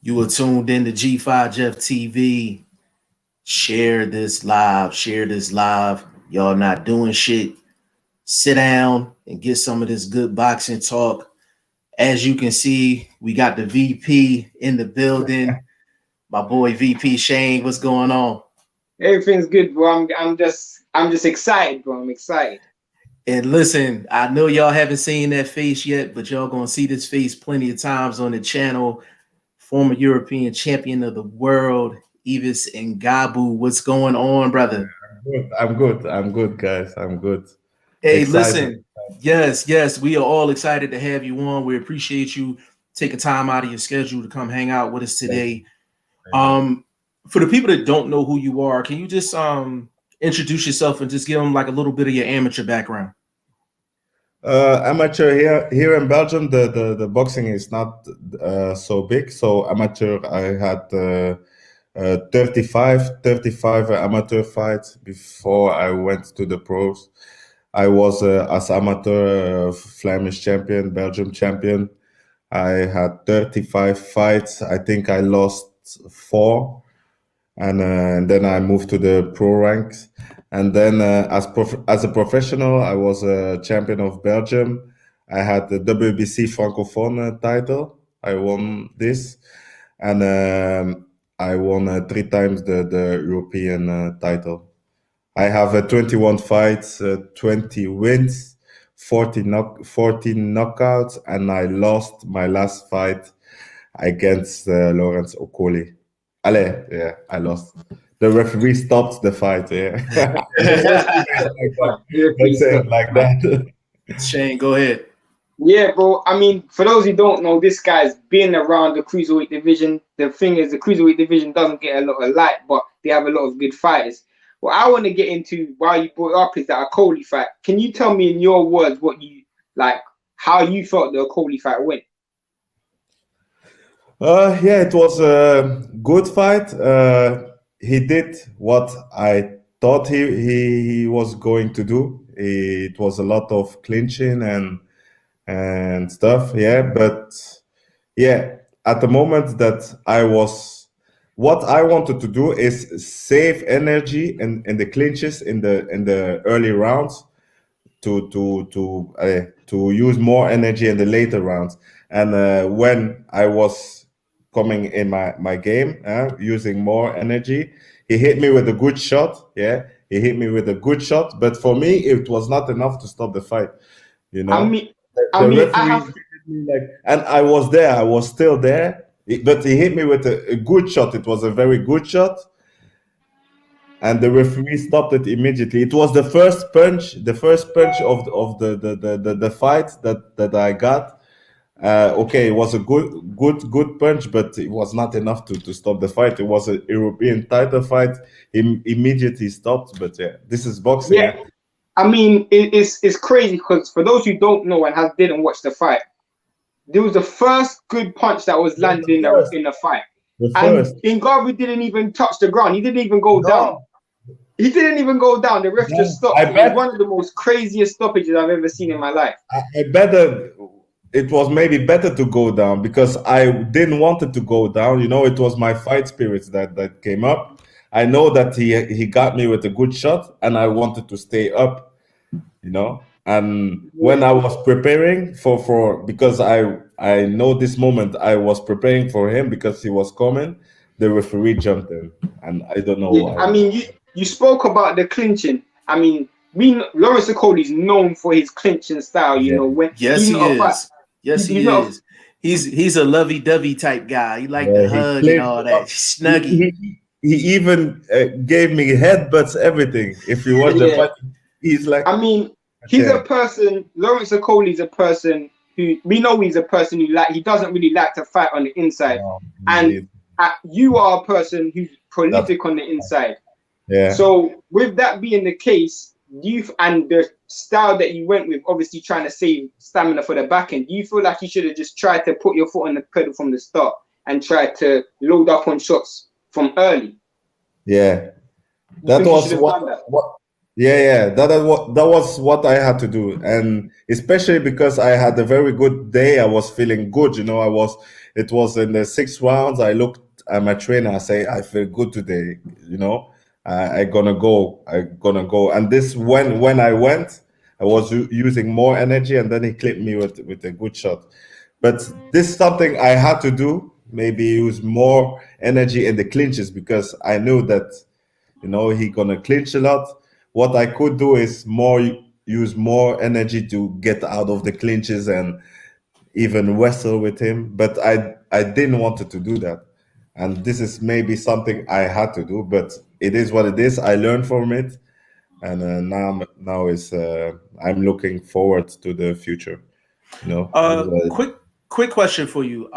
You are tuned in to G5 Jeff TV. Share this live. Share this live. Y'all not doing shit. Sit down and get some of this good boxing talk. As you can see, we got the VP in the building. My boy VP Shane, what's going on? Everything's good, bro. I'm just excited, bro. I'm excited. And listen, I know y'all haven't seen that face yet, but y'all gonna see this face plenty of times on the channel. Former European champion of the world, Yves Ngabu. What's going on, brother? I'm good, guys. I'm good. Hey, excited. Listen, yes, we are all excited to have you on. We appreciate you taking time out of your schedule to come hang out with us today. For the people that don't know who you are, can you just introduce yourself and just give them like a little bit of your amateur background? Amateur here in Belgium, the boxing is not so big. So amateur, I had 35 amateur fights before I went to the pros. I was as amateur Flemish champion, Belgium champion. I had 35 fights. I think I lost 4. And then I moved to the pro ranks. And then as a professional, I was a champion of Belgium. I had the WBC Francophone title. I won this. And I won 3 times the European title. I have 21 fights, 20 wins, 14 knockouts, and I lost my last fight against Lawrence Okoli. Allez, yeah, I lost. The referee stopped the fight. Yeah, like that. Shane, go ahead. Yeah, bro. I mean, for those who don't know, this guy's been around the cruiserweight division. The thing is, the cruiserweight division doesn't get a lot of light, but they have a lot of good fighters. What I want to get into, while you brought up, is that Okoli fight. Can you tell me in your words what you like, how you felt the Okoli fight went? Yeah, it was a good fight. He did what I thought he was going to do. It was a lot of clinching and stuff. Yeah, but yeah, at the moment that what I wanted to do is save energy in the clinches in the early rounds to use more energy in the later rounds. And when I was coming in my game, using more energy, he hit me with a good shot. Yeah, he hit me with a good shot, but for me it was not enough to stop the fight. You know, and I was there. I was still there, but he hit me with a good shot. It was a very good shot, and the referee stopped it immediately. It was the first punch of the fight that I got. Okay, it was a good punch, but it was not enough to stop the fight. It was a European title fight. He immediately stopped, but yeah, this is boxing. Yeah, I mean, it's crazy because for those who don't know and didn't watch the fight, there was the first good punch that was landed in the fight. And Ngabu didn't even touch the ground. He didn't even go down. He didn't even go down. The ref just stopped. It was one of the most craziest stoppages I've ever seen in my life. I bet it was maybe better to go down because I didn't want it to go down. You know, it was my fight spirits that came up. I know that he got me with a good shot, and I wanted to stay up. You know, and when I was preparing for because I know this moment, I was preparing for him because he was coming. The referee jumped in, and I don't know why. I mean, you spoke about the clinching. I mean, Lawrence Okoli is known for his clinching style. You know, when he is. He's a lovey-dovey type guy. He like to hug and all that. Snuggy. He even gave me headbutts, everything. If you watch the fight, he's like. I mean, he's a person. Lawrence Okoli is a person who we know he's a person who he doesn't really like to fight on the inside, and you are a person who's prolific on the inside. Yeah. So with that being the case, and the style that you went with, obviously trying to save stamina for the back end, do you feel like you should have just tried to put your foot on the pedal from the start and tried to load up on shots from early? Yeah, that was what Yeah. That was what I had to do, and especially because I had a very good day. I was feeling good. It was in the 6 rounds. I looked at my trainer. I say, I feel good today. I gonna go. I gonna go. And this when I went, I was using more energy, and then he clipped me with a good shot. But this is something I had to do. Maybe use more energy in the clinches because I knew that he gonna clinch a lot. What I could do is use more energy to get out of the clinches and even wrestle with him. But I didn't want to do that, and this is maybe something I had to do. But it is what it is. I learned from it, and now is I'm looking forward to the future. Quick question for you.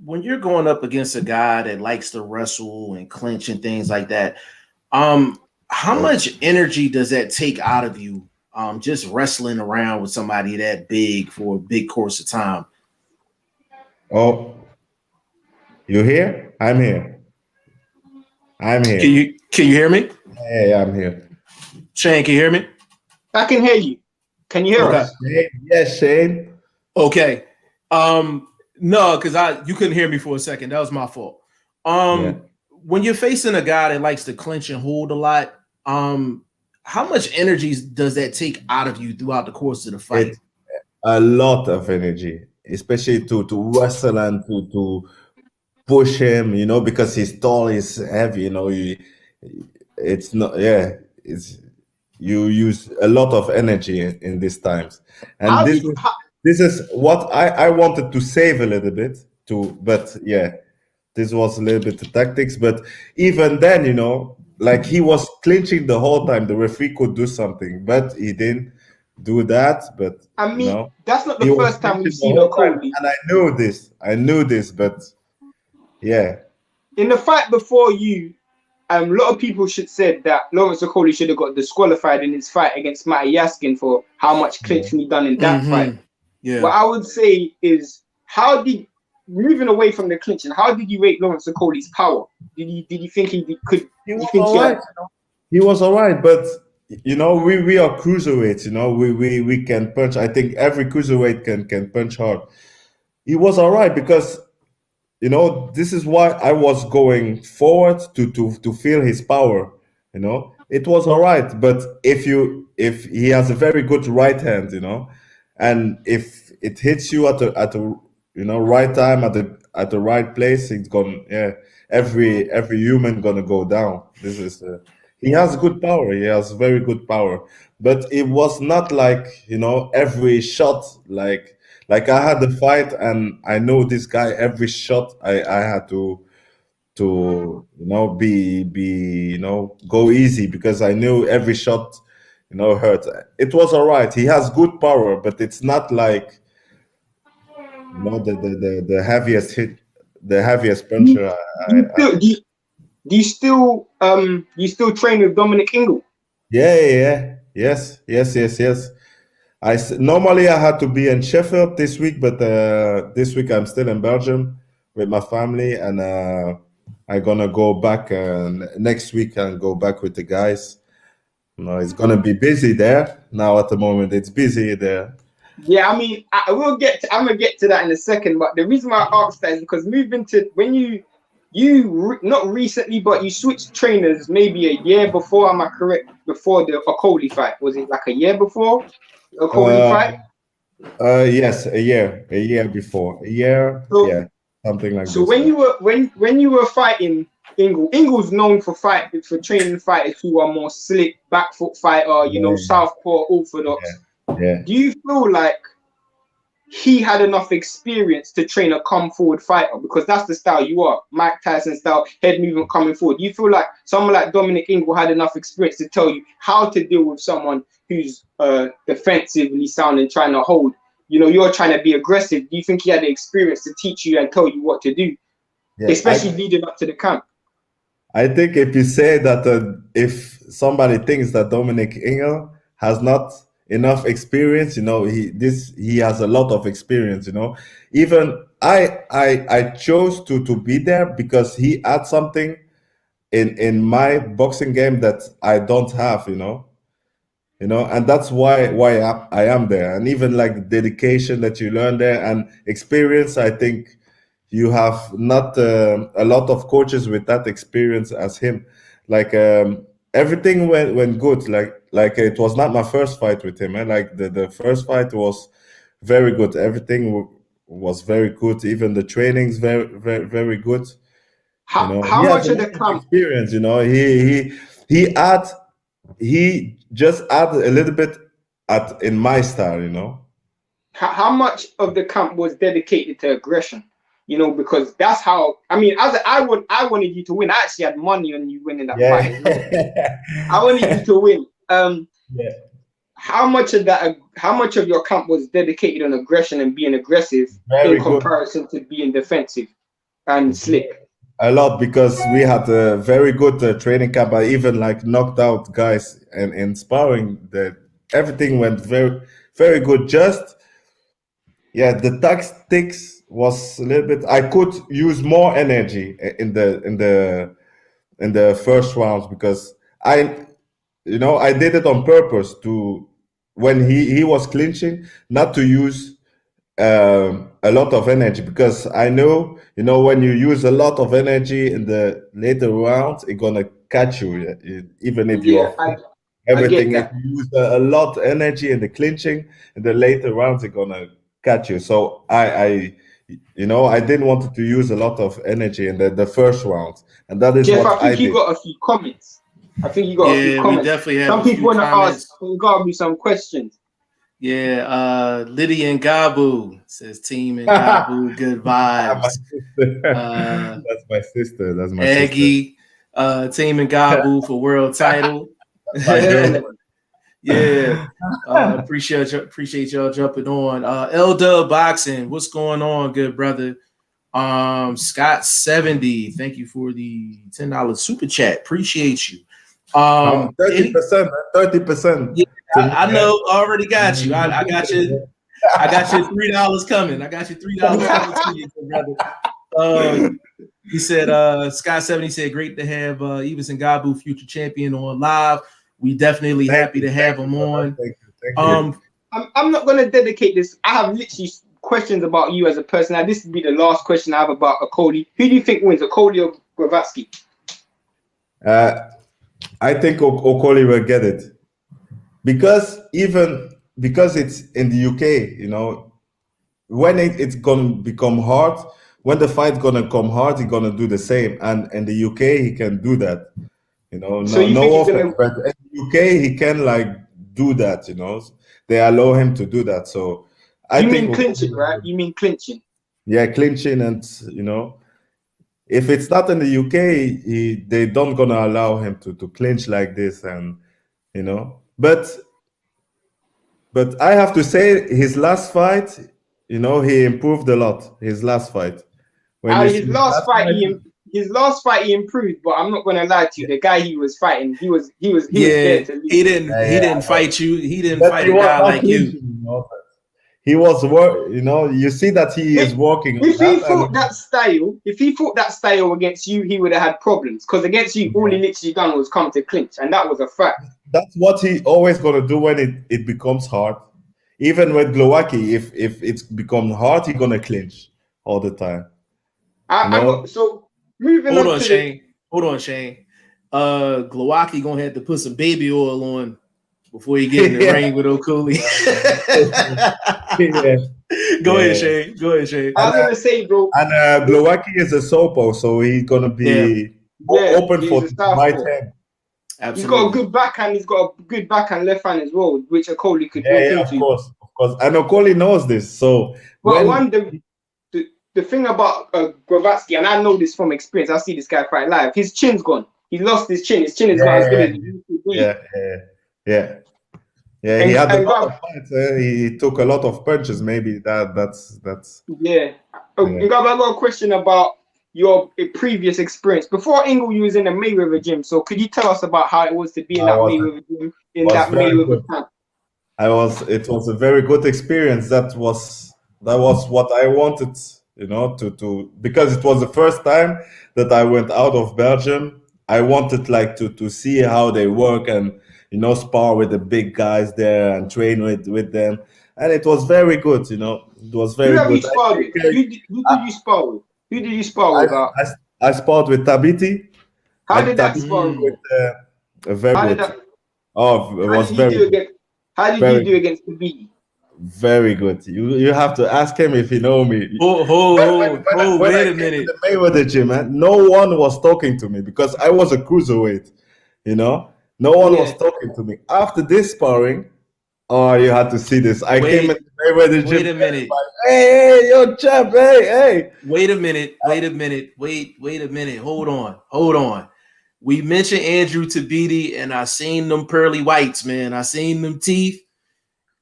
When you're going up against a guy that likes to wrestle and clinch and things like that, how much energy does that take out of you? Just wrestling around with somebody that big for a big course of time. Oh, you here? I'm here. I'm here. Can you hear me? Hey, I'm here. Shane, can you hear me? I can hear you. Can you hear us? Yes, Shane. Okay. No, because you couldn't hear me for a second. That was my fault. When you're facing a guy that likes to clinch and hold a lot, how much energy does that take out of you throughout the course of the fight? A lot of energy, especially to wrestle and to push him, because he's tall, he's heavy, it's not, you use a lot of energy in these times. And this is what I wanted to save a little bit but this was a little bit of tactics. But even then, like he was clinching the whole time. The referee could do something, but he didn't do that. But I mean, that's not the first time we've seen Okoli. And I knew this, but yeah. In the fight before you, a lot of people said that Lawrence Okoli should have got disqualified in his fight against Matty Yaskin for how much clinching he done in that fight. Yeah. What I would say is, moving away from the clinching, how did you rate Lawrence Okoli's power? Did you think he could? He was all right. He was all right, but we are cruiserweights. We can punch. I think every cruiserweight can punch hard. He was all right because this is why I was going forward to feel his power. It was all right, but if he has a very good right hand, and if it hits you at the right time at the right place, it's gonna every human gonna go down. This is he has good power. He has very good power, but it was not like every shot like I had the fight and I know this guy every shot I had to be go easy because I knew every shot hurt. It was all right. He has good power, but it's not like the heaviest hit, the heaviest puncher. Do you still train with Dominic Ingle? Yes. Normally I had to be in Sheffield this week, but this week I'm still in Belgium with my family, and I'm gonna go back next week and go back with the guys. It's gonna be busy there now. At the moment, it's busy there. Yeah, I mean, I'm gonna get to that in a second. But the reason why I asked that is because moving to when you not recently, but you switched trainers maybe a year before. Am I correct? Before the Okoli fight, was it like a year before the Okoli fight? Yes, a year before, something like that. So when you were fighting Ingle's known for training fighters who are more slick, back foot fighter, southpaw, orthodox. Yeah. Do you feel like he had enough experience to train a come forward fighter? Because that's the style you are, Mike Tyson style, head movement coming forward. Do you feel like someone like Dominic Ingle had enough experience to tell you how to deal with someone who's defensively sound and trying to hold? You're trying to be aggressive. Do you think he had the experience to teach you and tell you what to do, especially leading up to the camp? I think if you say that, if somebody thinks that Dominic Ingle has not enough experience, he has a lot of experience. Even I chose to be there because he had something in my boxing game that I don't have. you know, and that's why I am there. And even like the dedication that you learn there and experience, I think you have not a lot of coaches with that experience as him. Like everything went good. Like it was not my first fight with him. Like the first fight was very good. Everything was very good. Even the trainings very good. You know, How he has much a of lot the of camp? experience. You know, he just add a little bit in my style. You know. How much of the camp was dedicated to aggression? You know, because that's how. I mean, I wanted you to win. I actually had money on you winning that fight as well. I wanted you to win. Yeah. How much of that? How much of your camp was dedicated on aggression and being aggressive in Very good. comparison to being defensive and slick? A lot, because we had a very good training camp. I even like knocked out guys and in sparring. That everything went very good. Just the tactics was a little bit. I could use more energy in the first rounds, because I did it on purpose to, when he was clinching, not to use a lot of energy, because I know, when you use a lot of energy in the later rounds, it's gonna catch you, even if you Yeah, are I get everything. If that. you use a lot of energy in the clinching, in the later rounds, it's gonna catch you. So I didn't want to use a lot of energy in the first rounds, and that is Jeff, I what I think you did. got a few comments. I think you got a few Yeah, we comments. definitely have Some a people few want to ask comments. Ngabu some questions. Yeah, Lydia Ngabu says Team My Ngabu, good vibes. sister. Uh, That's my sister. That's my sister. Aggie, Team Ngabu for world title. My Yeah. girl. Yeah. Appreciate y'all jumping on. L Dub Boxing, what's going on, good brother? Scott 70, thank you for the $10 super chat. Appreciate you. 30%, 30%. Yeah, I know. Already got you. I got you. I got you $3 coming. I got you $3 coming to you, brother. He said, Scott 70 said, great to have Yves Ngabu, future champion, on live. We definitely happy to have him on. Thank you. I'm not going to dedicate this. I have literally questions about you as a person. Now, this would be the last question I have about Okoli. Who do you think wins, Okoli or Gravatsky? I think Okoli will get it, because it's in the UK, when it's gonna become hard, when the fight's gonna come hard, he's gonna do the same. And in the UK, he can do that. So you think No he's offense, going to... but in the UK, he can like do that. They allow him to do that. So I You think mean clinching, right? You mean clinching. yeah, clinching, and if it's not in the UK, they don't gonna allow him to clinch like this, and but I have to say, his last fight, he improved a lot. His last fight, when you see His last fight, he improved. But I'm not going to lie to you. The guy he was fighting, he was there to lose. He didn't fight you. He didn't but fight he a was guy not like you. clinching. He was you see that he is working on If he that. fought that style against you, he would have had problems. Because against you, all he literally done was come to clinch, and that was a fact. That's what he always gonna do when it becomes hard. Even with Glowacki, if it's become hard, he gonna clinch all the time. So moving Hold on on, to Shane. Hold on, Shane. Glowacki gonna have to put some baby oil on before you get in the ring with Okoli. Go ahead, Shane. I was gonna say, bro. And Glowacki is a Sopo, so he's gonna be open for my time. Absolutely. He's got a good backhand. He's got a good backhand left hand as well, which Okoli could walk into. Of course. And Okoli knows this. So, but the thing about Gravatsky, and I know this from experience, I see this guy fight live. His chin's gone. He lost his chin. His chin is not as good as it used to be. Yeah, he had a lot of fights. He took a lot of punches. Maybe that's. Yeah. Ngabu, I got a question about your previous experience. Before Ingle, you was in the Mayweather gym. So could you tell us about how it was to be in that Mayweather gym, in that Mayweather camp? It was a very good experience. That was what I wanted, to because it was the first time that I went out of Belgium. I wanted like to see how they work, and spar with the big guys there and train with them. And it was very good, It was Who very have you good. sparred with? Who did you spar with? Who did you spar I, with? I sparred with Tabiti. How did that Tabiti spar go? very How did good. that? Oh, it How was did you very do good. against? How did you Very do against the B? Very good. You have to ask him if you know me. When I Wait a came to minute. the Mayweather gym, man, no one was talking to me because I was a cruiserweight. No one was Yeah. talking to me. After this sparring, oh, you had to see this. I came in Wait, the Mayweather wait gym. a minute. Hey, yo, champ, hey. Wait a minute. Wait a minute. Wait a minute. Hold on. We mentioned Andrew Tabiti, and I seen them pearly whites, man. I seen them teeth.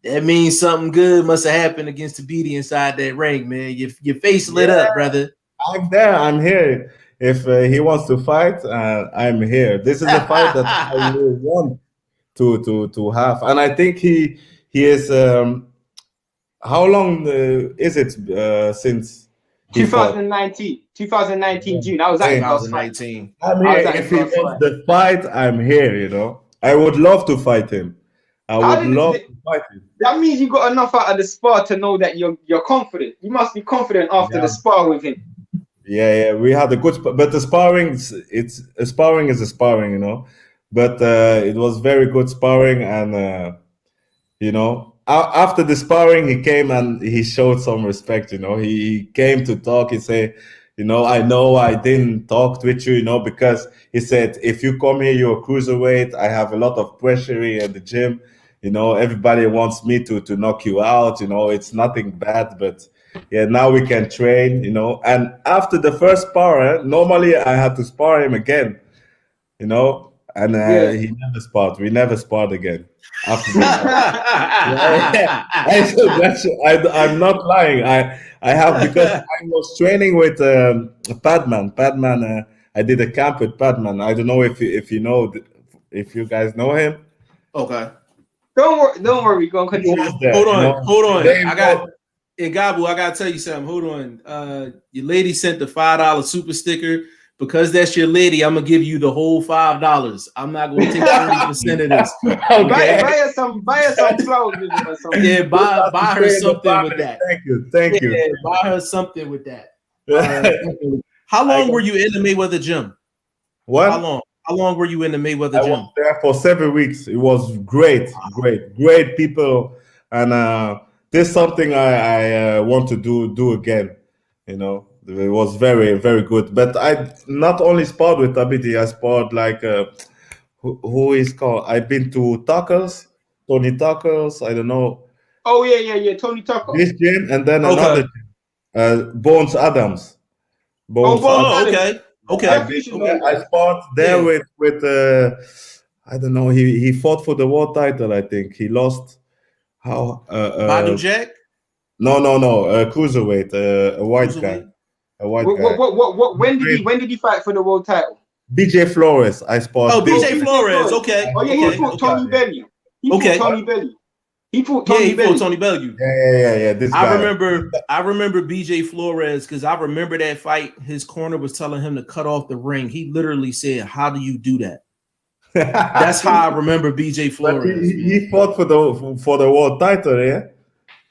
That means something good must have happened against Tabiti inside that ring, man. Your face lit up, brother. I'm there. I'm here. If he wants to fight, I'm here. This is a fight that I will want to have, and I think he is. How long is it since he fought? 2019 June. I was at his Hey, last fight. 2019. I'm I here. was at If his he last wants fight. the fight, I'm here. I would love to fight him. I How would did love it? to fight him. That means you got enough out of the spar to know that you're confident. You must be confident after the Yeah. spar with him. Yeah. We had a good, but the sparring, it's a sparring is a sparring. But it was very good sparring, and after the sparring, he came and he showed some respect. He came to talk. He said, I know I didn't talk with you, because he said, if you come here, you're a cruiserweight. I have a lot of pressure here at the gym. Everybody wants me to knock you out. It's nothing bad, but yeah, now we can train. And after the first spar, normally I had to spar him again. And Yeah. he never sparred. We never sparred again after this. Yeah. I'm not lying. I have, because I was training with Padman. Padman, I did a camp with Padman. I don't know if you know, if you guys know him. Okay. Don't worry. Go and He continue. was there. Hold on. They I got both- Ngabu, I gotta tell you something. Hold on. Your lady sent the $5 super sticker. Because that's your lady, I'm gonna give you the whole $5. I'm not gonna take 30% of this. Okay. Buy her some flowers with it or something. Yeah, buy her something with that. Thank you. Yeah, buy her something with that. How long were you in the Mayweather gym? What? How long were you in the Mayweather I gym? was there for 7 weeks. It was great people, and this is something I want to do again. It was very, very good. But I not only sparred with Tabiti, I sparred like who is called. I've been to Tony Tuckers. I don't know Oh yeah. Tony Tucker. this gym, and then Okay. another gym, Bones Adams. Bones Adams. Okay. I've been should know there. I that. fought there Yeah. with I don't know. He fought for the world title. I think he lost. How? Badu Jack? No. Cruiserweight. A white guy. Cruiserweight? A white guy. What? When did he fight for the world title? BJ Flores. I spot. Oh, BJ Flores. Okay. Oh yeah, he fought Tony Bellew. He fought Tony Bellew. He fought Tony Bellew. Yeah. This guy. I remember BJ Flores because I remember that fight. His corner was telling him to cut off the ring. He literally said, "How do you do that?" That's how I remember BJ Flores. He fought for the world title, yeah.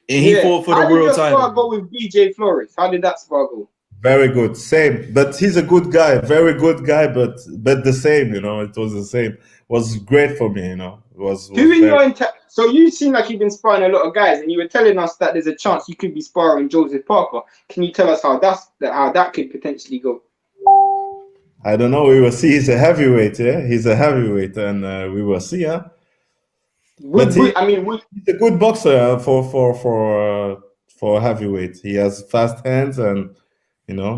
And he fought for the world title. How did your spar go with BJ Flores? How did that spar go? Very good, same. But he's a good guy, very good guy. But the same, it was the same. It was great for me, It was so you seem like you've been sparring a lot of guys, and you were telling us that there's a chance you could be sparring Joseph Parker. Can you tell us how that could potentially go? I don't know. We will see. He's a heavyweight, yeah. He's a heavyweight, and we will see, yeah. He's a good boxer for heavyweight. He has fast hands, and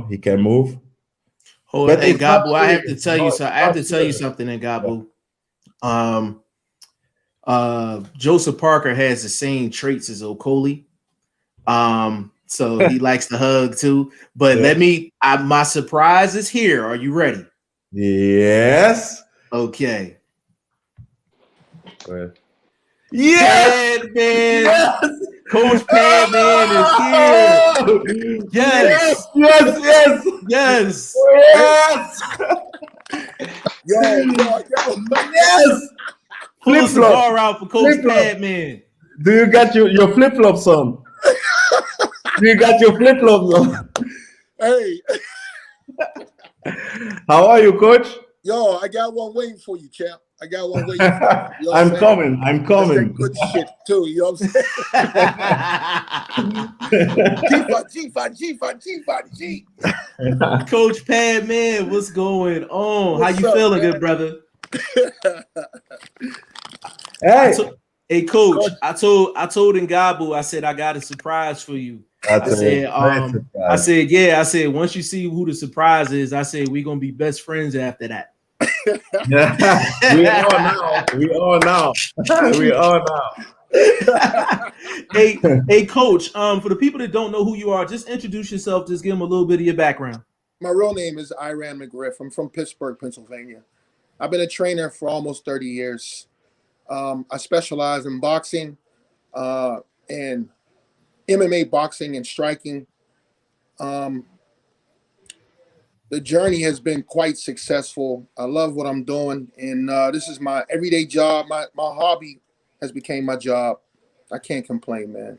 he can move. Hold on, Ngabu, I have to tell you something. I have to tell you something, Ngabu. Joseph Parker has the same traits as Okoli. So he likes to hug too. But my surprise is here. Are you ready? Yes. Okay. Go ahead. Yes, man. Yes. Coach Padman is here. Yes. Yes. Yes. Yes. Full flop. bar out for Coach Padman. Do you got your flip flops on? Do you got your flip flops on? Hey, How are you, Coach? yo, I got one waiting for you, champ. I got one waiting for you. You know what I'm saying? coming. I'm That's that coming. good shit too. You know what I'm saying? G5. Coach Padman, what's going on? What's How you up, feeling, man? good brother? Hey, Hey, Coach, I told Ngabu, I said I got a surprise for you. that's I said, a great surprise. I said, once you see who the surprise is, I said we're gonna be best friends after that. Yeah, we are now. Hey, Coach. For the people that don't know who you are, just introduce yourself. Just give them a little bit of your background. My real name is Iran McGriff. I'm from Pittsburgh, Pennsylvania. I've been a trainer for almost 30 years. I specialize in boxing and MMA boxing and striking. The journey has been quite successful. I love what I'm doing, and this is my everyday job. My hobby has become my job. I can't complain, man.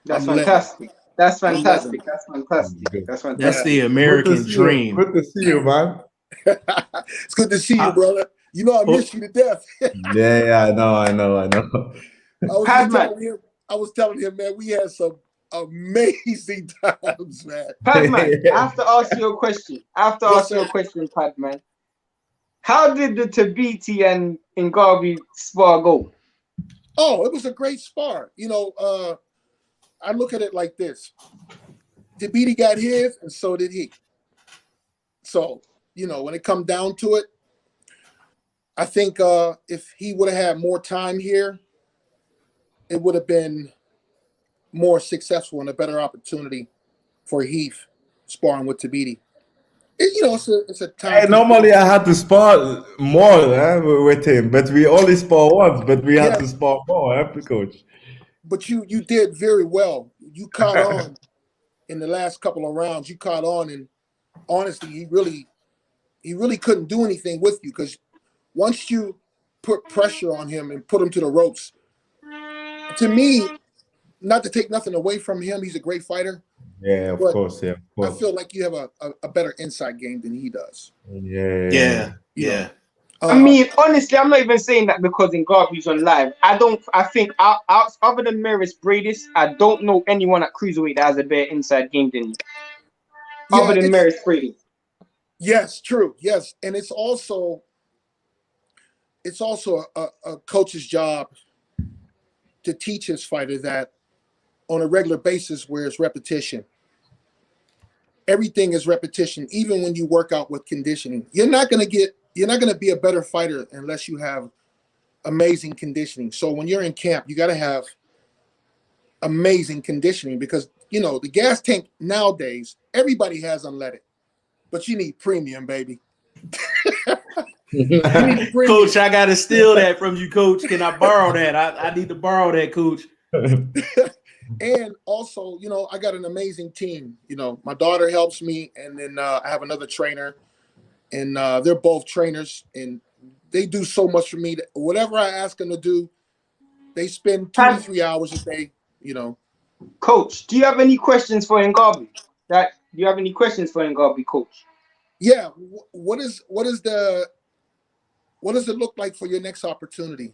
That's I'm fantastic. That's I'm fantastic. living. That's fantastic. Good. That's That's fantastic. the American dream. Good to see you, man. It's good to see you, brother. You know I miss you to death. Yeah, I know. Padman, I was telling him, man, we had some amazing times, man. Padman, I have to ask you a question. Padman. How did the Tabiti and Ngabu spar go? Oh, it was a great spar. You know, I look at it like this. Debiti got his, and so did he. So, you know, when it come down to it, I think if he would have had more time here, it would have been more successful and a better opportunity for Heath sparring with Tabiti. You know, it's a time. Hey, normally I had to spar more with him, but we only spar once, but we had to spar more, Coach? But you did very well. You caught on in the last couple of rounds. You caught on, and honestly, he really couldn't do anything with you because once you put pressure on him and put him to the ropes, to me, not to take nothing away from him, he's a great fighter. Yeah, of course. I feel like you have a better inside game than he does. Yeah. I mean, honestly, I'm not even saying that because Ngabu's on live. I think other than Maris Bradis, I don't know anyone at cruiserweight that has a better inside game than you. Other than Maris Bradis. Yes, true. Yes, and it's also a coach's job to teach his fighter that on a regular basis where it's repetition. Everything is repetition, even when you work out with conditioning. You're not going to be a better fighter unless you have amazing conditioning. So when you're in camp, you got to have amazing conditioning because, you know, the gas tank nowadays, everybody has unleaded, but you need premium, baby. Coach, I got to steal that from you, Coach. Can I borrow that? I need to borrow that, Coach. And also, you know, I got an amazing team. You know, my daughter helps me, and then I have another trainer, and they're both trainers, and they do so much for me. That whatever I ask them to do, they spend 2 to 3 hours a day. You know, Coach, do you have any questions for Ngabu? Do you have any questions for Ngabu, Coach? Yeah. What does it look like for your next opportunity?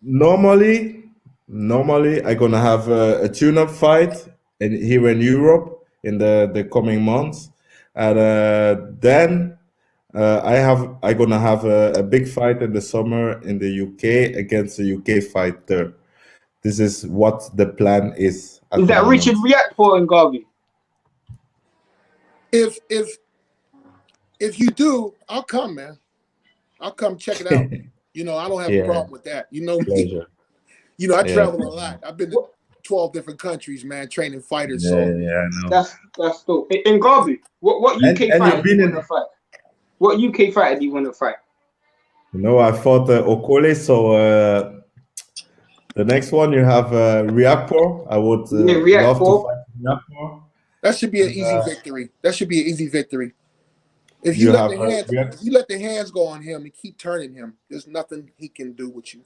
Normally I'm gonna have a tune-up fight here in Europe in the coming months, and then I'm gonna have a big fight in the summer in the UK against a UK fighter. This is what the plan is. Is that Richard Riak for Ngabu? If you do, I'll come, man. I'll come check it out. You know, I don't have a problem with that. You know me. You know, I travel a lot. I've been to 12 different countries, man, training fighters. I know. That's dope. Ngabu, what UK fighter do you want to fight? What UK fighter do you want to fight? You know, I fought Okole, so the next one you have Riakpo. I would love to fight Riakpo. That should be an easy victory. That should be an easy victory. If you let the hands go on him and keep turning him, there's nothing he can do with you.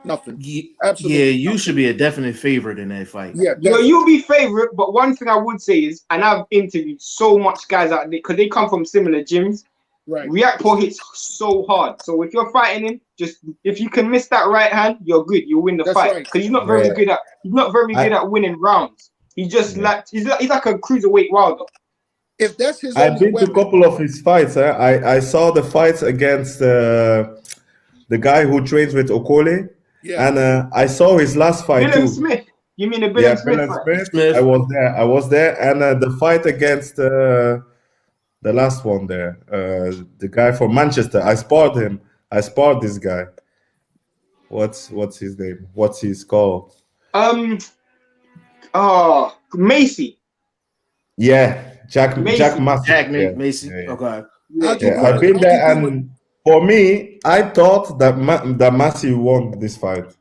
Nothing. Absolutely. Yeah, you should be a definite favorite in that fight. Yeah, you'll be favorite. But one thing I would say is, and I've interviewed so much guys out there because they come from similar gyms. Right. Reactor hits so hard. So if you're fighting him, just if you can miss that right hand, you're good. You'll win the fight because he's not very good at winning rounds. He's just he's like a cruiserweight Wilder. If that's his, I've been to a couple of his fights. I saw the fights against the guy who trains with Okole. Yeah. And I saw his last fight Bill too. Smith. You mean the Bill Smith fight? Smith. I was there. And the fight against the last one there, the guy from Manchester. I sparred him. I sparred this guy. What's his name? What's his called? Macy. Yeah, Jack Macy. Macy. Yeah. Okay. Yeah, I've been there, and for me, I thought that Massey won this fight.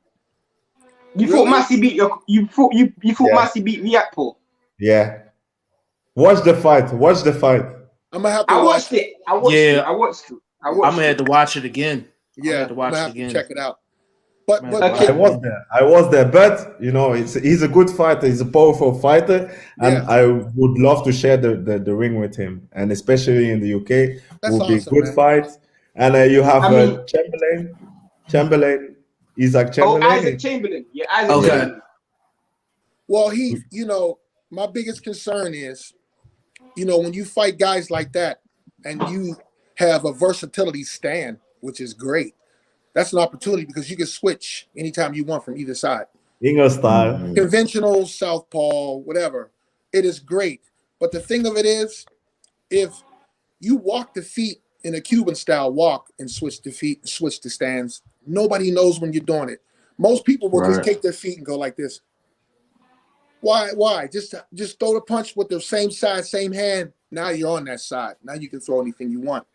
You thought Massey beat Massey beat Reactor. Yeah. Watch the fight. I'm gonna have to I watched it. I'm gonna have to watch it again. Yeah, I'm gonna have to check it out. But I was there. But you know, he's a good fighter. He's a powerful fighter, and I would love to share the ring with him, and especially in the UK, would be a good fight. And you have Chamberlain, Isaac Chamberlain. Oh, Isaac Chamberlain. Yeah, Isaac Chamberlain. Well, my biggest concern is, when you fight guys like that, and you have a versatility stand, which is great. That's an opportunity because you can switch anytime you want from either side. English style. Conventional, southpaw, whatever. It is great. But the thing of it is, if you walk the feet in a Cuban style walk and switch the feet, switch the stands, nobody knows when you're doing it. Most people will just take their feet and go like this. Why? Just throw the punch with the same side, same hand. Now you're on that side. Now you can throw anything you want.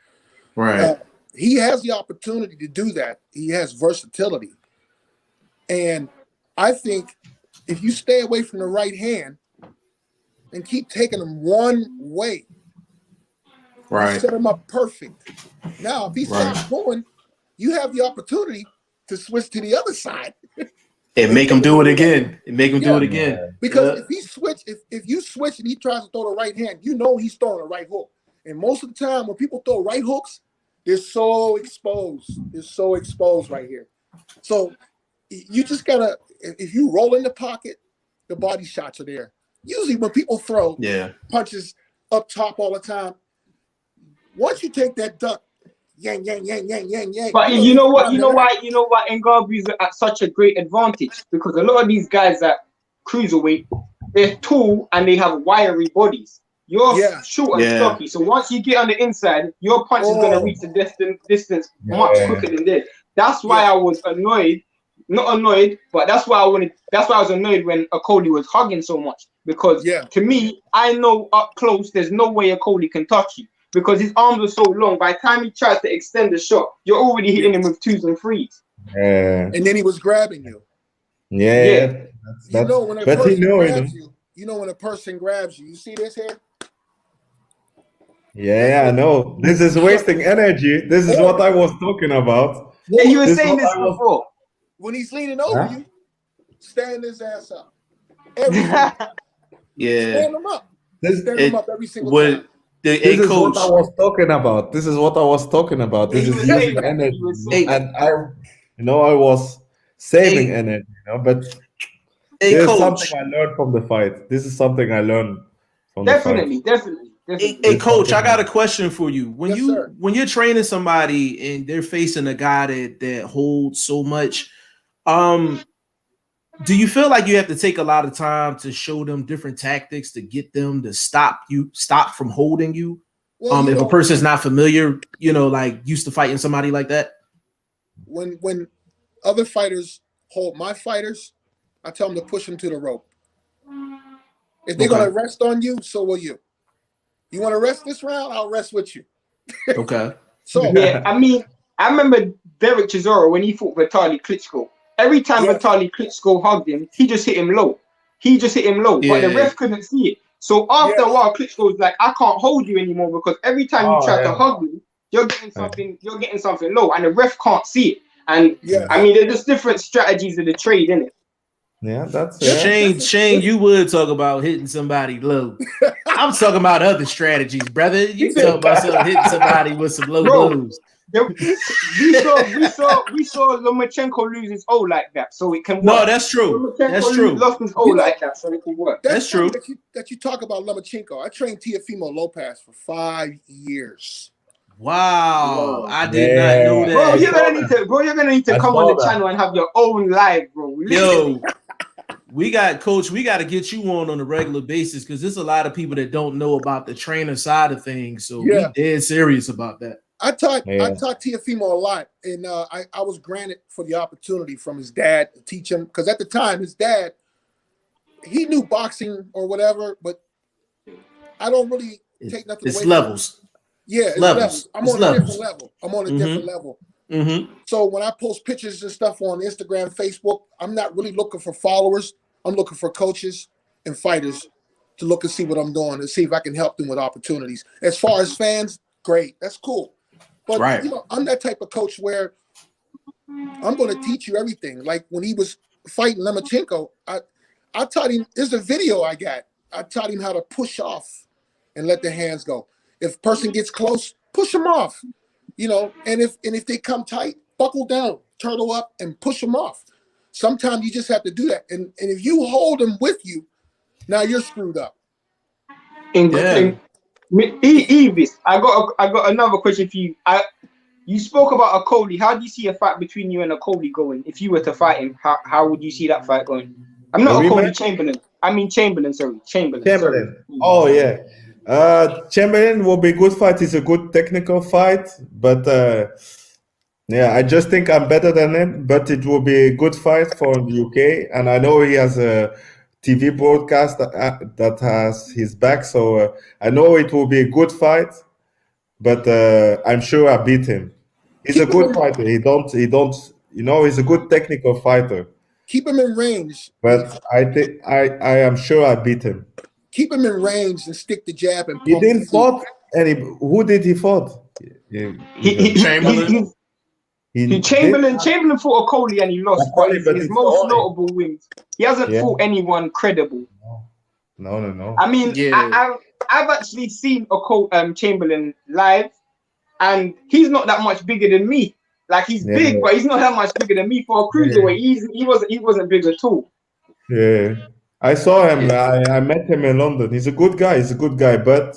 Right. He has the opportunity to do that. He has versatility. And I think if you stay away from the right hand and keep taking them one way, set him up perfect. Now, if he stops going, you have the opportunity to switch to the other side. And make him do it again. Because if you switch and he tries to throw the right hand, he's throwing a right hook. And most of the time when people throw right hooks, they're so exposed. They're so exposed right here. So you just gotta, if you roll in the pocket, the body shots are there. Usually when people throw punches up top all the time, once you take that duck, yang. But you know why Ngabu's at such a great advantage? Because a lot of these guys at cruiserweight, they're tall and they have wiry bodies. You're short and stocky, so once you get on the inside, your punch is gonna reach the distance much quicker than this. That's why I was annoyed. Not annoyed, but that's why I was annoyed when Okole was hugging so much. Because to me, I know up close, there's no way Okole can touch you. Because his arms are so long, by the time he tries to extend the shot, you're already hitting him with 2s and 3s. And then he was grabbing you. When a person grabs you, when a person grabs you, you see this here? Yeah, I know. This is wasting energy. This is what I was talking about. Yeah, you were saying this before. When he's leaning over you, stand his ass up. Stand him up. Stand him up every single time. This is what I was talking about. This is using energy. And I was saving energy, but there's something I learned from the fight. This is something I learned from the fight. Definitely. Hey, coach, I got a question for you. When you're training somebody and they're facing a guy that holds so much, do you feel like you have to take a lot of time to show them different tactics to get them to stop from holding you? Well, if a person's not familiar, like used to fighting somebody like that? When other fighters hold my fighters, I tell them to push them to the rope. If they're going to rest on you, so will you. You want to rest this round? I'll rest with you. Okay. So I mean, I remember Derek Chisora when he fought Vitaly Klitschko. Every time Vitaly Klitschko hugged him, he just hit him low. But the ref couldn't see it. So after a while, Klitschko's like, I can't hold you anymore because every time you try to hug me, you're getting something low, and the ref can't see it. And I mean, there's just different strategies of the trade, innit? Yeah, that's Shane, you would talk about hitting somebody low. I'm talking about other strategies, brother. You talk about hitting somebody with some low blows. We saw Lomachenko lose his O like that, so it can work. No, that's true. That's true. Lost his O like that, so it can work. That's true. That you talk about Lomachenko. I trained Teofimo Lopez for 5 years. Wow, I did not know that. Bro, you're gonna need to come on the channel and have your own live, bro. Yo, we got to get you on a regular basis because there's a lot of people that don't know about the trainer side of things. So we dead serious about that. I taught Teofimo a lot, and I was granted for the opportunity from his dad to teach him, because at the time his dad, he knew boxing or whatever, but I don't really take nothing away. It's levels. Yeah, it's levels. I'm on a different level. I'm on a different level. So when I post pictures and stuff on Instagram, Facebook, I'm not really looking for followers. I'm looking for coaches and fighters to look and see what I'm doing and see if I can help them with opportunities. As far as fans, great. That's cool. But you know, I'm that type of coach where I'm going to teach you everything. Like when he was fighting Lomachenko, I taught him. There's a video I got. I taught him how to push off and let the hands go. If person gets close, push them off. You know, and if they come tight, buckle down, turtle up, and push them off. Sometimes you just have to do that. And if you hold them with you, now you're screwed up. Yves, I got another question for you. You spoke about a Coley. How do you see a fight between you and a Coley going? If you were to fight him, how would you see that fight going? I'm not a Coley Chamberlain. I mean Chamberlain. Sorry, Chamberlain. Sorry. Oh yeah. Chamberlain will be a good fight. It's a good technical fight, but yeah, I just think I'm better than him. But it will be a good fight for the UK, and I know he has a TV broadcast that has his back, so I know it will be a good fight. But I'm sure I beat him. He's a good fighter. He don't. You know, he's a good technical fighter. Keep him in range. But I am sure I beat him. Keep him in range and stick the jab and pump. He didn't fought any. Who did he fought? Chamberlain. Chamberlain fought a Coley and he lost. But his most notable wins. He hasn't fought anyone credible. No. I mean, I've actually seen a Chamberlain live, and he's not that much bigger than me. Like he's big, but he's not that much bigger than me for a cruiserweight. He wasn't big at all. Yeah. I saw him. I met him in London. He's a good guy. But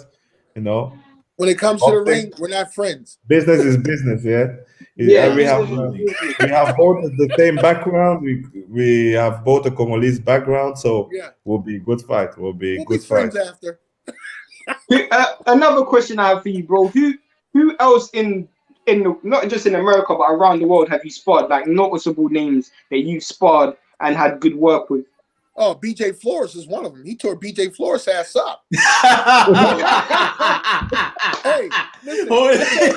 you know, when it comes to the ring, we're not friends. Business is business. We have both the same background. We have both a Congolese background, so will be a good fight. We'll be friends after. Another question I have for you, bro. Who else in not just in America but around the world have you sparred, like noticeable names that you've sparred and had good work with? Oh, BJ Flores is one of them. He tore BJ Flores' ass up. Hey, listen.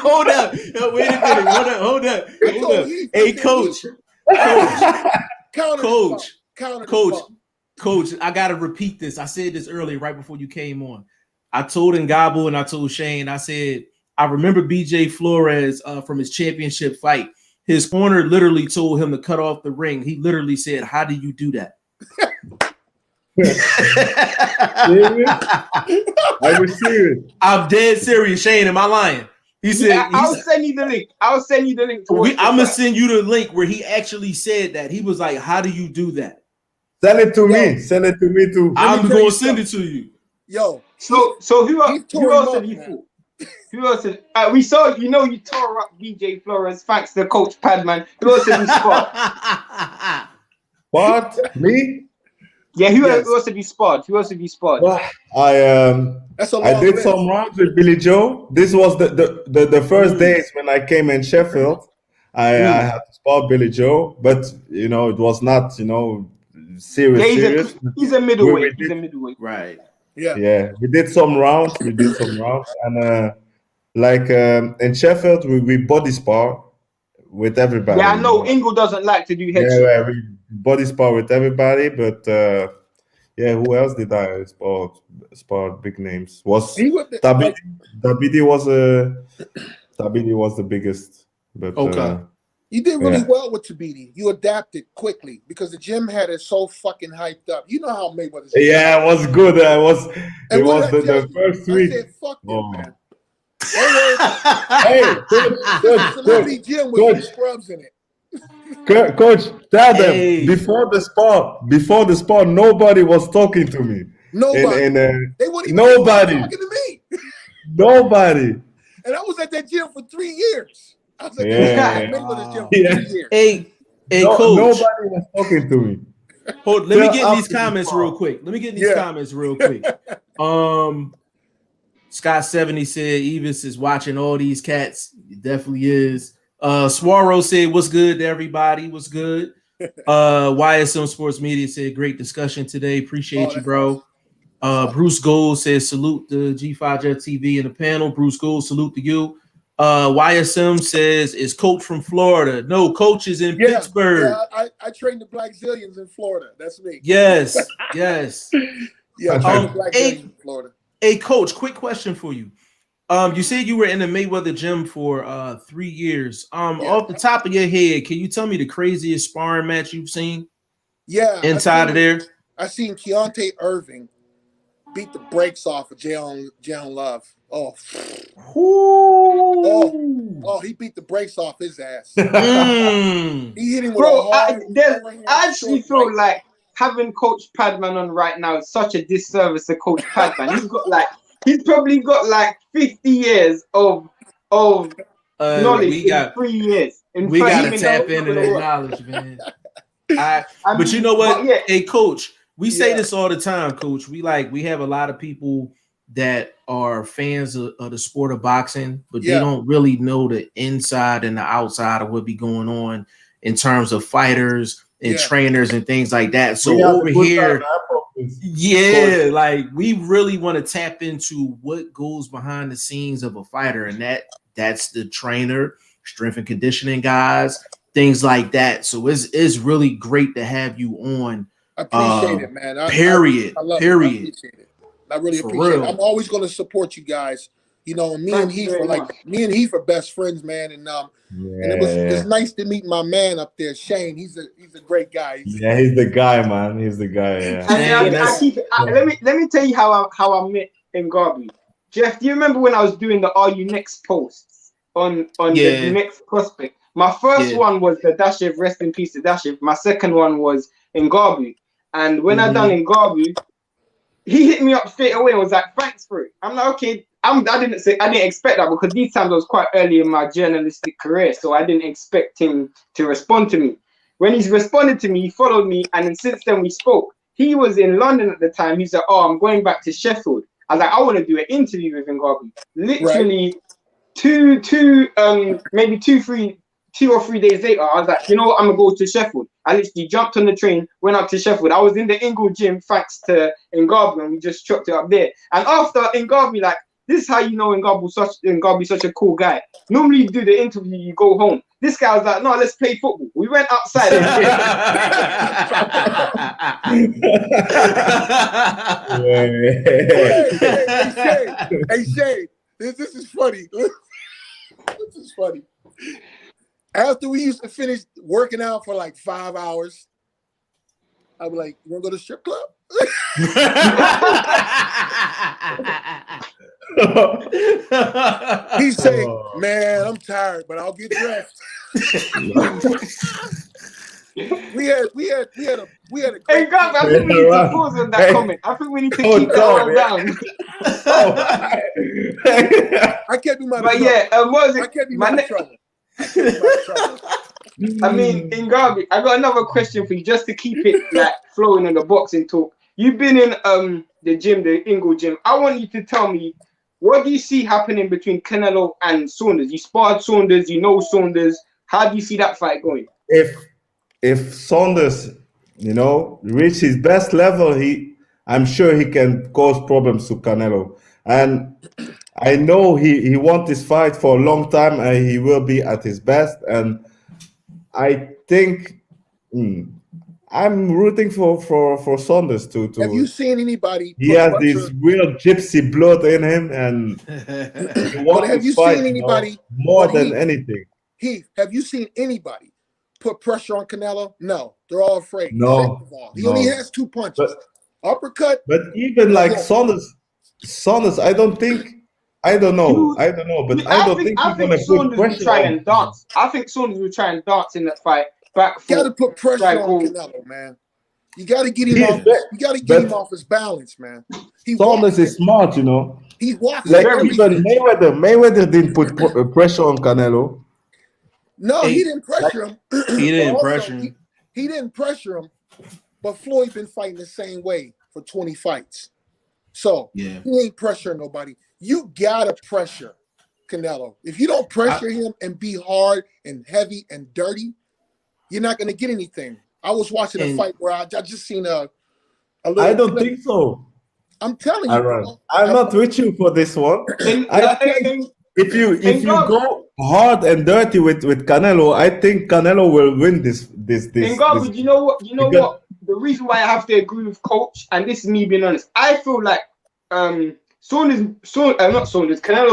Hold up. No, wait a minute. Hold up. Hey, coach, I got to repeat this. I said this earlier, right before you came on. I told Ngabu and I told Shane, I said, I remember BJ Flores from his championship fight. His corner literally told him to cut off the ring. He literally said, how do you do that? I was serious. I'm dead serious. Shane, am I lying? He said, I'll send you the link. I'm gonna send you the link where he actually said that. He was like, how do you do that? Send it to me. Send it to me too. I'm gonna send it to you. Yo. So who else have you fought? Who else? We saw, you tore up BJ Flores thanks to Coach Padman. Who else have you sparred? What? Me? Yeah, who else have you sparred? Well, I did some rounds with Billy Joe. This was the first days when I came in Sheffield. I had to spar Billy Joe, but it was not serious. He's a middleweight. He's a middleweight. Right. Yeah. We did some rounds, and in Sheffield we body spar with everybody. Yeah, I know Ingle doesn't like to do headshots. Yeah, we body spar with everybody, but Yeah, who else did I spot big names? Was He was the, Tabidi? Tabidi was the biggest, but Okay. you did really yeah. well with Tabidi. You adapted quickly because the gym had it so fucking hyped up. You know how Mayweather's. Yeah, it was good. It was And what did I the tell you? first I week. said, "Fuck them, Oh. man. Don't worry about it." Hey, It's a celebrity gym with some scrubs in it. Coach, tell them Hey. before the sport, nobody was talking to me. Nobody. They wouldn't even nobody. talking to me. Nobody. And I was at that gym for 3 years. I was at Yeah. Mayweather's gym for Yeah. 3 years. Hey, No, Coach. nobody was talking to me. Hold, let me get in these After the comments sport. real quick. Scott 70 said Evis is watching all these cats. He definitely is. Swaro said, "What's good to everybody? What's good?" YSM Sports Media said, "Great discussion today. Appreciate you, bro." Awesome. Bruce Gold says, "Salute to G5 Jet TV and the panel." Bruce Gold, salute to you. YSM says, "Is Coach from Florida?" No, Coach is in Pittsburgh. Yeah, I train the Black Zillions in Florida. That's me. Yes, yes. Yeah, I train the Black Zillions in Florida. Hey, Coach, quick question for you. You said you were in the Mayweather gym for 3 years. Off the top of your head, can you tell me the craziest sparring match you've seen? Yeah, inside of there. I seen Keontae Irving beat the brakes off of Jalen Love. Oh, he beat the brakes off his ass. He hit him with a hard. I actually feel like having Coach Padman on right now is such a disservice to Coach Padman. He's probably got like 50 years of knowledge in 3 years. We gotta tap into that knowledge, man. But you know what? Yeah. Hey, Coach, we say this all the time, Coach. We have a lot of people that are fans of the sport of boxing, but they don't really know the inside and the outside of what be going on in terms of fighters and trainers and things like that. So over here, we really want to tap into what goes behind the scenes of a fighter, and that's the trainer, strength and conditioning guys, things like that. So it's really great to have you on. I appreciate it, man. Period. I appreciate it. I really appreciate it. I'm always going to support you guys. You know, me and Heath are best friends, man. And it's nice to meet my man up there, Shane. He's a great guy. He's the guy, man. He's the guy. Yeah. Let me tell you how I met Ngabu. Jeff, do you remember when I was doing the Are You Next posts on the next prospect? My first one was the Dashev, rest in peace to Dashev. My second one was Ngabu. And when I done Ngabu, he hit me up straight away and was like, "Thanks for it." I'm like, okay. I didn't expect that because these times I was quite early in my journalistic career, so I didn't expect him to respond to me. When he's responded to me, he followed me, and then since then we spoke. He was in London at the time. He said, "Oh, I'm going back to Sheffield." I was like, "I want to do an interview with Ngabu." Literally, maybe 2 or 3 days later, I was like, "You know what? I'm gonna go to Sheffield." I literally jumped on the train, went up to Sheffield. I was in the Ingle gym thanks to Ngabu, and we just chucked it up there. And after Ngabu, like, this is how you know Ngabu's such a cool guy. Normally you do the interview, you go home. This guy was like, "No, let's play football." We went outside. Hey Shay, this is funny. This is funny. After we used to finish working out for like 5 hours, I'd be like, "You want to go to the strip club?" He's saying, "Man, I'm tired, but I'll get dressed." we had a great. Hey, God, I think we need to pause on that comment. I think we need to keep that one down. I can't be my. But I can't be my trouble. I mean, Ngabu, I got another question for you, just to keep it like flowing on the boxing talk. You've been in the gym, the Ingle gym. I want you to tell me, what do you see happening between Canelo and Saunders? You sparred Saunders, you know Saunders. How do you see that fight going? If Saunders, reach his best level, I'm sure he can cause problems to Canelo. And I know he wants this fight for a long time, and he will be at his best. And I think I'm rooting for Saunders to. Have you seen anybody He put has pressure? this real gypsy blood in him, and he But wants have to you fight, seen anybody? more But than anything. Heath, have you seen anybody put pressure on Canelo? No, they're all afraid. No, He only no. has 2 punches: uppercut. But even and a like hook. Saunders, I don't know, but I don't think I he's think gonna put Saunders will pressure try on. and dance. I think Saunders will try and dance in that fight, back Got to foot, put pressure try on go. Canelo, man. You got to get him He's off. ve- You got to get him but off his balance, man. He Saunders walks is it. smart, you know. He walks Like Very even everything. Mayweather didn't put pressure on Canelo. No, he Hey, didn't pressure him. he But didn't also, pressure him. he didn't pressure him. But Floyd been fighting the same way for 20 fights. So Yeah. he ain't pressuring nobody. You gotta pressure Canelo. If you don't pressure him and be hard and heavy and dirty, you're not gonna get anything. I was watching a fight where I just seen a little. I don't think so. I'm telling you, bro. I'm not with you for this one. I think if you go hard and dirty with Canelo, I think Canelo will win this. Ngabu, you know what? The reason why I have to agree with Coach, and this is me being honest, I feel like Canelo's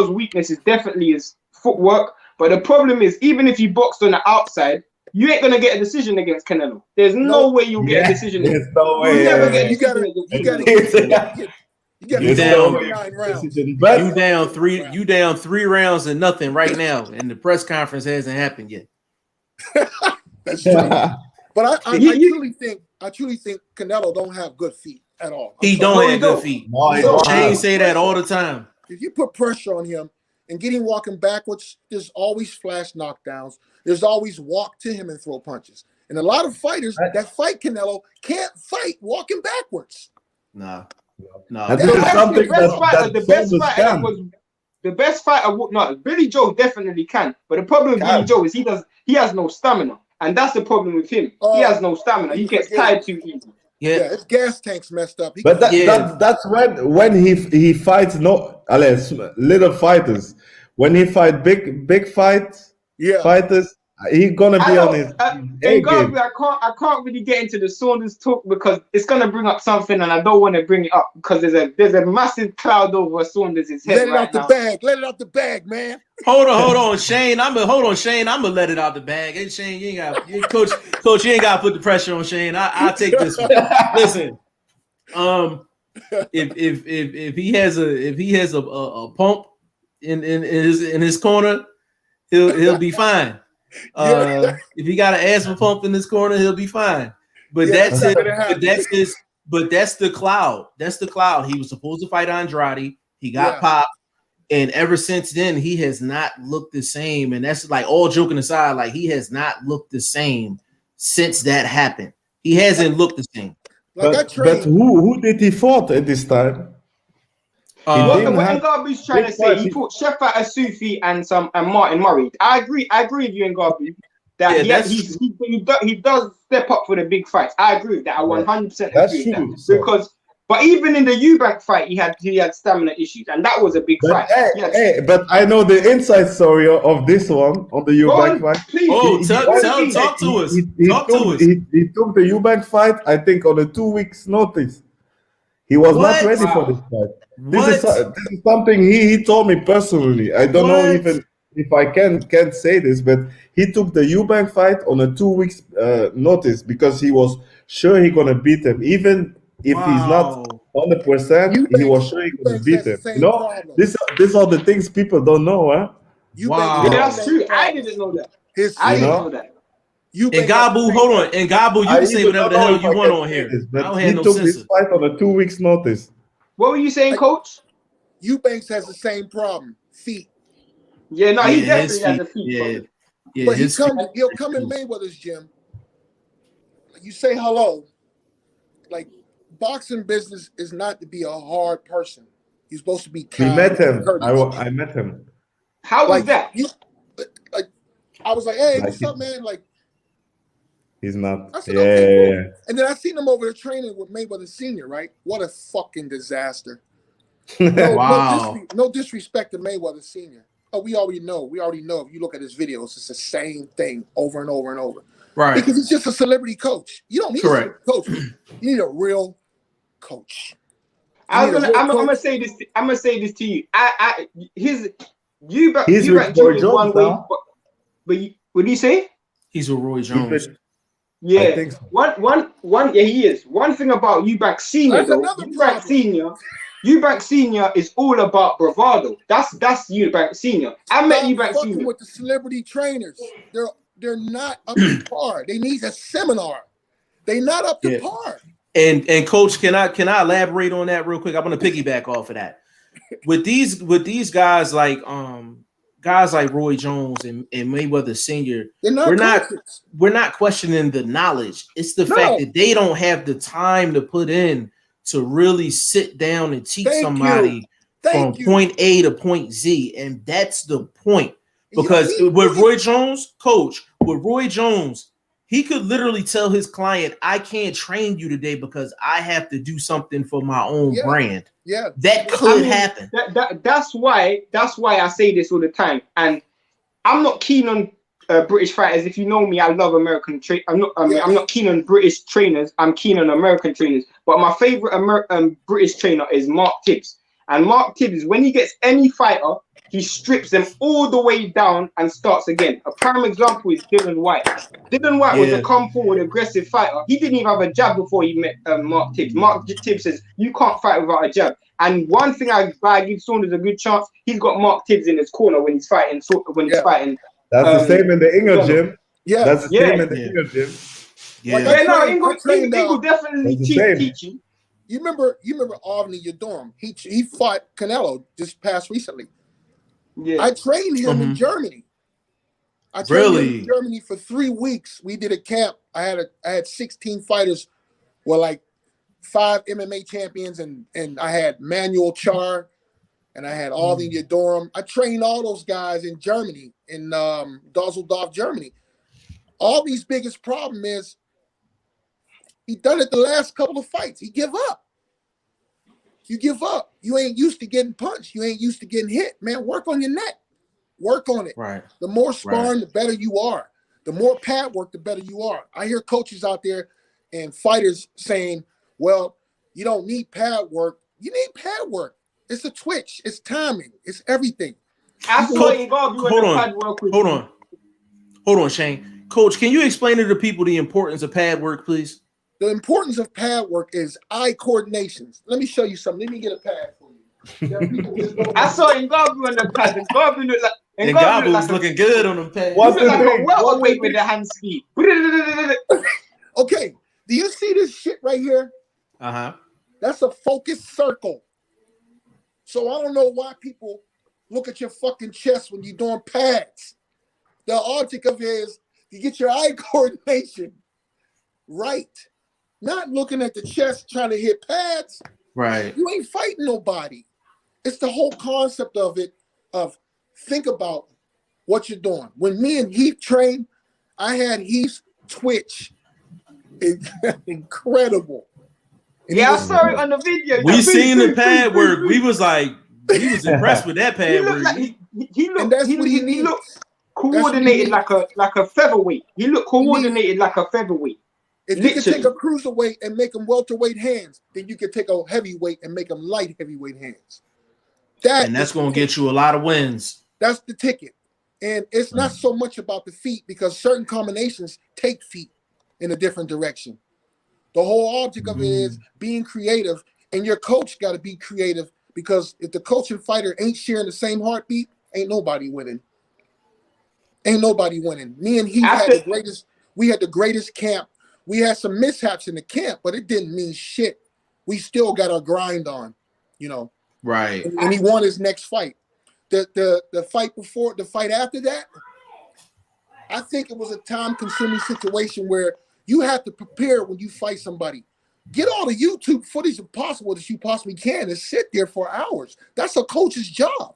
weakness is definitely his footwork. But the problem is, even if you boxed on the outside, you ain't gonna get a decision against Canelo. There's no way you'll get a decision. There's no way. You'll never get a decision You You down 3 rounds and nothing right now, and the press conference hasn't happened yet. That's true. But I truly think Canelo don't have good feet at all. He don't have good feet. Shane say that all the time. If you put pressure on him and get him walking backwards, there's always flash knockdowns. There's always walk to him and throw punches. And a lot of fighters that fight Canelo can't fight walking backwards. No. The best fighter. No, Billy Joe definitely can. But the problem with Billy Joe is he has no stamina, and that's the problem with him. He has no stamina. He gets tired too easy. Yeah, his gas tank's messed up. But that's when he fights little fighters. When he fight big fighters, he's gonna be on his A game. I can't really get into the Saunders talk because it's gonna bring up something, and I don't want to bring it up because there's a massive cloud over Saunders' head. Let it out the bag. Let it out the bag, man. Hold on, Shane. I'm gonna let it out the bag. Hey, Shane, you ain't got coach. You ain't got to put the pressure on Shane. I'll take this one. Listen, if he has a pump in his corner, he'll be fine. If he got an asthma pump in his corner, he'll be fine. But that's it. But that's the cloud. That's the cloud. He was supposed to fight Andrade. He got popped. And ever since then, he has not looked the same. And that's like all joking aside, like he has not looked the same since that happened. He hasn't looked the same. But who did he fought at this time? What Ngabu's trying to say, he fought Shefat Asufi and Martin Murray. I agree with you, Ngabu, that he does step up for the big fights. I agree with that. I 100% agree with that. Because but even in the Eubank fight, he had stamina issues, and that was a big fight. But I know the inside story of this one on the Eubank fight. Please. Talk to us. He took the Eubank fight, I think, on a 2 weeks notice. He was not ready for this fight. This is something he told me personally. I don't know even if I can't say this, but he took the Eubank fight on a 2 weeks notice because he was sure he's gonna beat him, even if he's not 100%. He was sure he's gonna beat him. You know, these are the things people don't know, huh? Yeah, that's true. I didn't know that. I didn't know that. Ngabu, hold on. Ngabu, you can say whatever the hell you want on here. I don't have no took this fight on a 2 weeks notice. What were you saying, Coach? Eubanks has the same problem. Feet. Yeah, no, he definitely has a feet problem. Yeah, but he'll come in Mayweather's gym. You say hello. Like, boxing business is not to be a hard person. You're supposed to be kind. We met him. I met him. How was that? I was like, hey, what's up, man? Like, he's not. I said, okay, cool. And then I seen him over there training with Mayweather Sr., right? What a fucking disaster. No disrespect to Mayweather Sr. Oh, we already know. If you look at his videos, it's the same thing over and over and over. Right. Because he's just a celebrity coach. You don't need a Correct. celebrity coach. You need a real coach. I'm gonna say this. I'm gonna say this to you. Eubank Jr. is one way, but what do you say? He's with Roy Jones. Yeah, I think so. One. Yeah, he is. One thing about Eubank Senior, That's though, another problem. Eubank Senior is all about bravado. That's Eubank Senior. I met Eubank Senior with the celebrity trainers. They're not up to par. They need a seminar. They're not up to par. And Coach, can I elaborate on that real quick? I'm gonna piggyback off of that. With these guys like Roy Jones and Mayweather Senior, we're not questioning the knowledge. It's the fact that they don't have the time to put in to really sit down and teach somebody from point A to point Z, and that's the point. Because with Roy Jones, he could literally tell his client, I can't train you today because I have to do something for my own brand. Yeah. That could happen. That's why I say this all the time. And I'm not keen on British fighters. If you know me, I love American I'm not keen on British trainers. I'm keen on American trainers. But my favorite British trainer is Mark Tibbs. And Mark Tibbs, when he gets any fighter, he strips them all the way down and starts again. A prime example is Dylan White. Dylan White was a come forward, aggressive fighter. He didn't even have a jab before he met Mark Tibbs. Mark Tibbs says, you can't fight without a jab. And one thing I give Saunders a good chance, he's got Mark Tibbs in his corner when he's fighting. He's fighting. That's the same in the Ingle gym. Yeah. That's the same in the Ingle gym. Ingle definitely teaching. You remember Avni Yadorm? He fought Canelo just past recently. Yeah. I trained him in Germany. I trained him in Germany for 3 weeks. We did a camp. I had 16 fighters, well, like 5 MMA champions, and I had Manuel Char, and I had Avni Yadorm. I trained all those guys in Germany, in Dusseldorf, Germany. Avni's biggest problem is he done it the last couple of fights. He give up. You give up. You ain't used to getting punched. You ain't used to getting hit. Man, work on your neck. Work on it. Right. The more sparring, the better you are. The more pad work, the better you are. I hear coaches out there and fighters saying, well, you don't need pad work. You need pad work. It's a twitch. It's timing. It's everything. Hold on, Shane. Coach, can you explain to the people the importance of pad work, please? The importance of pad work is eye coordination. Let me show you something. Let me get a pad for you. I saw Ngabu on the pad. Ngabu looked like Ngabu was looking good on the pad. He looked like a welterweight with the hand speed. Okay, do you see this shit right here? That's a focused circle. So I don't know why people look at your fucking chest when you're doing pads. The object of it is you get your eye coordination right. Not looking at the chest trying to hit pads. Right. You ain't fighting nobody. It's the whole concept of it, of think about what you're doing. When me and Heath trained, I had Heath's twitch. Incredible. And I saw it on the video. We seen the pad work. We was impressed with that pad work. He looked coordinated like a featherweight. He looked coordinated like a featherweight. If you can take a cruiserweight and make them welterweight hands, then you can take a heavyweight and make them light heavyweight hands. That's going to get you a lot of wins. That's the ticket. And it's not so much about the feet, because certain combinations take feet in a different direction. The whole object of it is being creative, and your coach got to be creative, because if the coach and fighter ain't sharing the same heartbeat, ain't nobody winning. Ain't nobody winning. Me and he had the greatest camp. We had some mishaps in the camp, but it didn't mean shit. We still got our grind on, you know. Right. And he won his next fight. The fight before, the fight after that, I think it was a time-consuming situation where you have to prepare when you fight somebody. Get all the YouTube footage if possible that you possibly can and sit there for hours. That's a coach's job.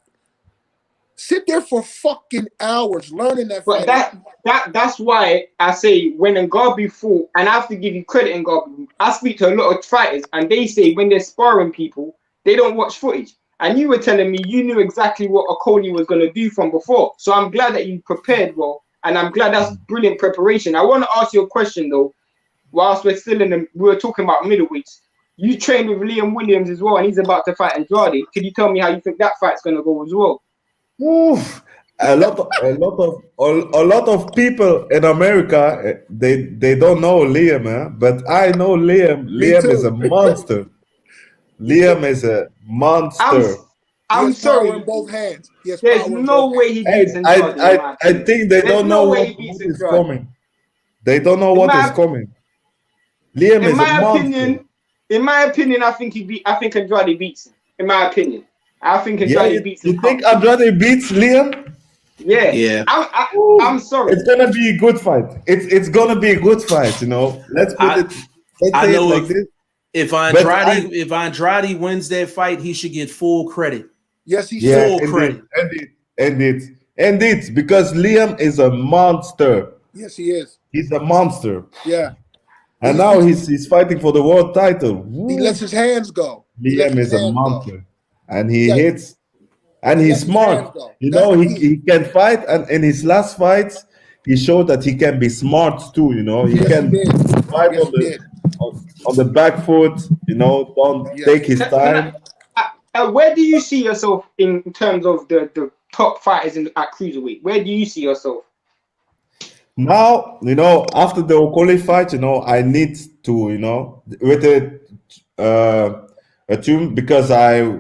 Sit there for fucking hours learning that fight. But that's why I say when Ngabu fought, and I have to give you credit, Ngabu, I speak to a lot of fighters, and they say when they're sparring people, they don't watch footage. And you were telling me you knew exactly what Okolie was going to do from before. So I'm glad that you prepared well. and I'm glad that's brilliant preparation. I want to ask you a question though. Whilst we're still we were talking about middleweights. You trained with Liam Williams as well, and he's about to fight Andrade. Could you tell me how you think that fight's going to go as well? Oof. A lot of people in America, they don't know Liam, but I know Liam. Liam is a monster. Liam is a monster. I'm sorry. In both hands. There's no way he beats Andrade. I think they don't know what is coming. They don't know what is coming. Liam is a monster. In my opinion, I think Andrade beats him. In my opinion, I think Andrade beats him. You think Andrade beats Liam? Yeah. I'm sorry. It's gonna be a good fight. It's gonna be a good fight. You know. Let's say it like this. If Andrade wins that fight, he should get full credit. Yes, he should. Full credit. Indeed, because Liam is a monster. Yes, he is. He's a monster. Yeah. And now he's fighting for the world title. He lets his hands go. Liam is a monster, and he hits, and he's smart. You know, he can fight, and in his last fights, he showed that he can be smart too. You know, he can fight on the back foot. You know, don't take his time. Where do you see yourself in terms of the top fighters at cruiserweight? Where do you see yourself? Now, you know, after the Okoli fight, you know, I need to, you know, with a tune, because I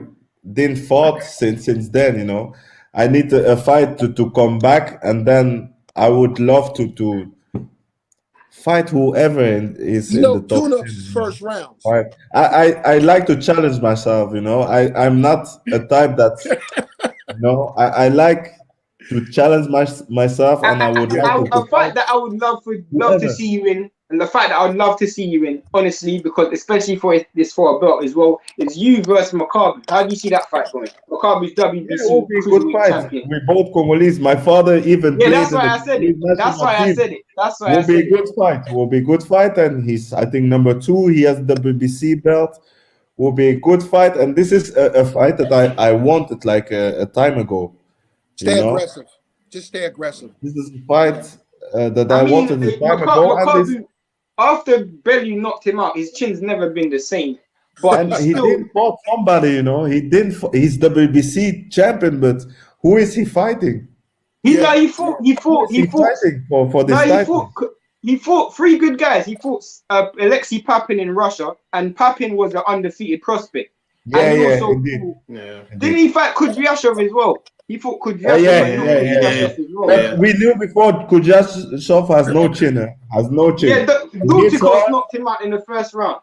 didn't fought since then, you know, I need a fight to come back, and then I would love to fight whoever is in the top 10. Tune-ups first round. Right. I like to challenge myself, you know. I'm not a type that, you know, I like to challenge myself, and I would like a fight that I would love to see you in, and the fight that I would love to see you in, honestly, because especially for a belt as well, is you versus Makabu. How do you see that fight going? Makabu's WBC. It will be a good fight. Champion. We both Congolese. My father even played. That's why I said it. That's why I said it. That's why it will be a good fight. It will be a good fight, and he's, I think, number 2. He has the WBC belt. Will be a good fight, and this is a fight that I wanted like a time ago. Stay aggressive. Just stay aggressive. This is a fight that I wanted a time ago. After Bellew knocked him out, his chin's never been the same. But he didn't fight somebody, you know. He didn't. He's WBC champion, but who is he fighting? He fought for this title. He fought 3 good guys. He fought Alexei Papin in Russia, and Papin was an undefeated prospect. Indeed. Didn't he fight Kudryashov as well? He fought Kudryashov. As well. We knew before Kudryashov has no chin. Has no chin. Yeah, Dultikov knocked him out in the first round.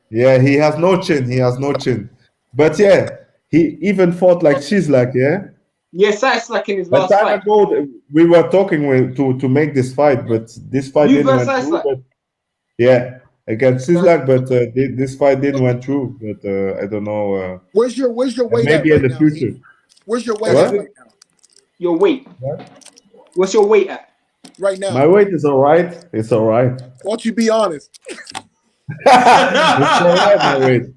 Yeah, he has no chin. He has no chin. But yeah, he even fought like Shizlak, yeah? Yeah, Shizlak in his last fight. Ago, we were talking to make this fight, but this fight didn't went through. But, yeah, against Shizlak, but this fight didn't went through. But I don't know. Where's your weight? Maybe in the future. Where's your weight at right now? Your weight. What? What's your weight at? Right now. My weight is all right. It's all right. Why don't you be honest? It's all right, my weight.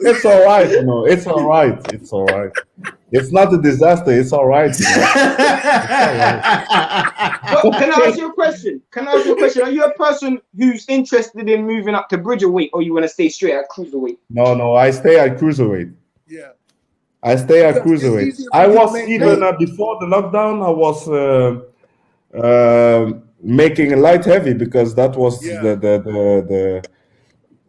It's all right, you know. It's all right. It's all right. It's not a disaster. It's all right. You know? Well, can I ask you a question? Are you a person who's interested in moving up to bridgerweight, or you want to stay straight at cruiserweight? No. I stay at cruiserweight. Yeah. I stay at cruiserweight. I was even before the lockdown. I was making a light heavy, because that was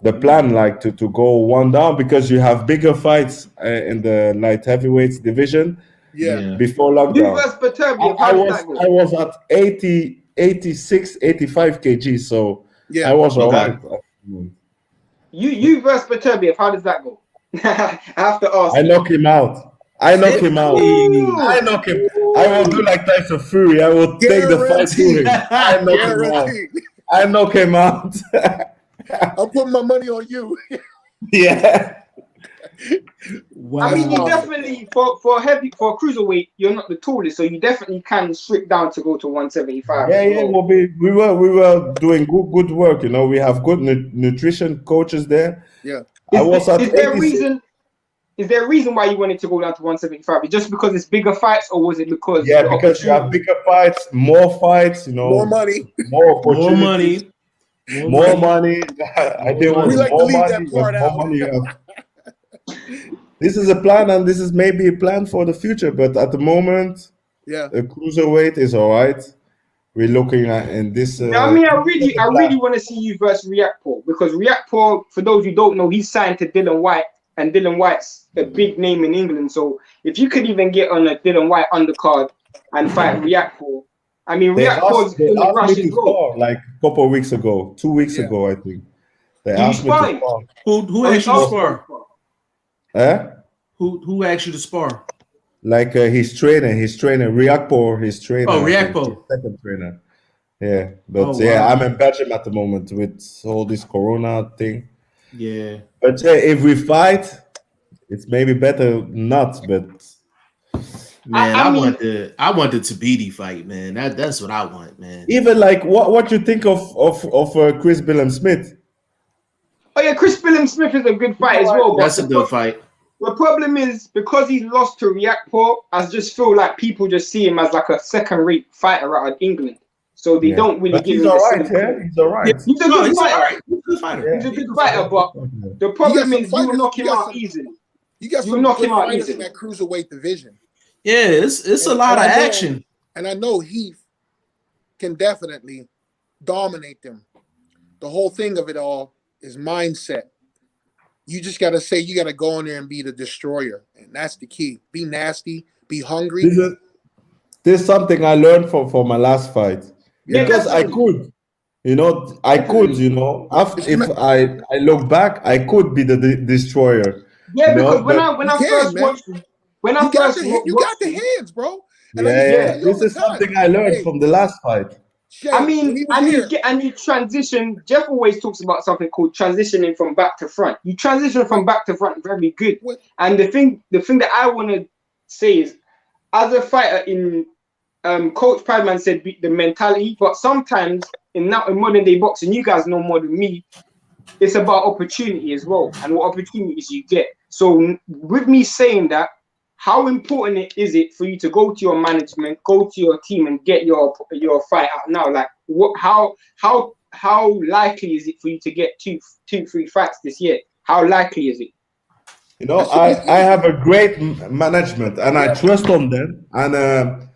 the plan, like to go one down, because you have bigger fights in the light heavyweights division. Yeah. Before lockdown. You versus Beterbiev, I was at 80, 86, 85 kg, so I was all right. You versus Beterbiev, how does that go? I have to ask. I knock him out. I knock him. I will do like Tyson Fury. I will take the fight to him. I knock him out. I'm putting my money on you. Yeah. Wow. I mean, you definitely for cruiserweight, you're not the tallest, so you definitely can strip down to go to 175. Yeah. We were doing good work. You know, we have good nutrition coaches there. Yeah. I was at is there a reason? is there a reason why you wanted to go down to 175? Just because it's bigger fights, or was it because Yeah, the because you have opportunity? bigger fights, you know, More money. more opportunities, more money. I think it was We like to more leave money. that part More out. money you have. This is a plan, and this is maybe a plan for the future. But at the moment, Yeah. a cruiserweight is all right. We're looking at in this. Now, I mean, I really want to see you versus Riakpo, because Riakpo, for those who don't know, he's signed to Dylan White, and Dylan White's a big name in England. So if you could even get on a Dylan White undercard and fight Riakpo, I mean, Riakpo's They in the asked me rush as to well. spar like a couple of weeks ago, 2 weeks Yeah. ago, I think. They Do you asked me to spar? spar. Who asked you to spar? Eh? Who asked you to spar? Like his trainer, Riakpo, his trainer. Oh, I think, Riakpo. his second trainer. Yeah, but Oh, yeah, wow. I'm in Belgium at the moment with all this Corona thing. Yeah. But yeah, if we fight, it's maybe better not. But Man, I I mean- want the Tabiti fight, man. That's what I want, man. even like what you think of Chris Billum Smith? Oh yeah, Chris Billum Smith is a good fight as well. But That's a good fight. the problem is, because he's lost to Riakpo, I just feel like people just see him as like a second-rate fighter out of England. So they don't really But give he's him all the right, same yeah. credit. He's all right. He's a good fighter. He's a good fighter. He's a good fighter, but the problem is you will knock him out easily. You got You some knock good him out fighters in easily. that cruiserweight division. Yeah, it's a lot of action. And I know Heath can definitely dominate them. The whole thing of it all is mindset. You just got to say, you got to go in there and be the destroyer. And that's the key. Be nasty, be hungry. This is something I learned for my last fight. Yeah, Because I definitely. could, after if I look back, I could be the destroyer. Yeah, you know, because when I you first can, man. watched him, when I You got first the watched you got the him, hands, bro. And I used to tell you all This the is time, something I learned hey, from the last fight. Shay, I when mean, he was here, and you transition. Jeff always talks about something called transitioning from back to front. You transition from back to front very good. What? And the thing that I want to say is, as a fighter, in Coach Prideman said the mentality, but sometimes in modern day boxing, you guys know more than me, it's about opportunity as well, and what opportunities you get. So with me saying that, how important is it for you to go to your management, go to your team, and get your fight out now? Like, how likely is it for you to get two, 3 fights this year? How likely is it? I have a great management, and I trust on them. And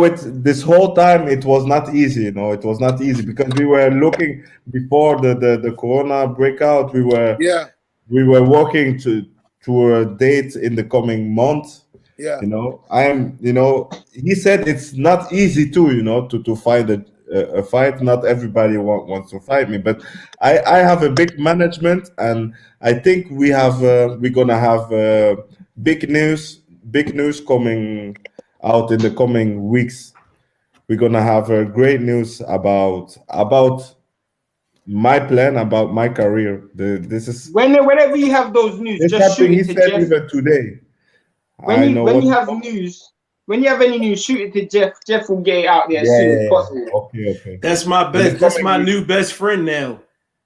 with this whole time, it was not easy. It was not easy because we were looking before the Corona breakout. We were working to a date in the coming month. yeah, He said it's not easy to find a fight. Not everybody wants to fight me, but I have a big management, and I think we're gonna have big news coming out in the coming weeks. We're gonna have great news about my plan, about my career. This is Whenever you have those news, it's just shoot something he it to said Jeff. even today. When you have any news, shoot it to Jeff. Jeff will get it out there as soon as possible. Okay. That's my best. That's my new best friend now.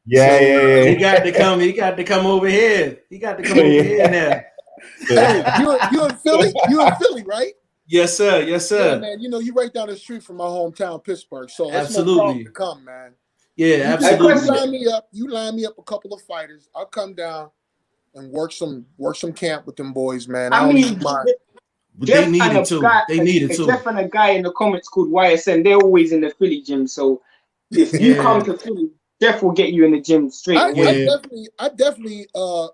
Yeah. He got to come. He got to come over here. He got to come over here now. Hey, you in Philly? You in Philly, right? Yes, sir. Yes, sir. Yeah, man. You right down the street from my hometown, Pittsburgh. So it's Absolutely. no problem to come, man. Yeah, You absolutely. line me up a couple of fighters. I'll come down and work some camp with them boys, man. I mean, They needed to. Jeff and a guy in the comments called YSM. They're always in the Philly gym. So if you come to Philly, Jeff will get you in the gym straight away. I definitely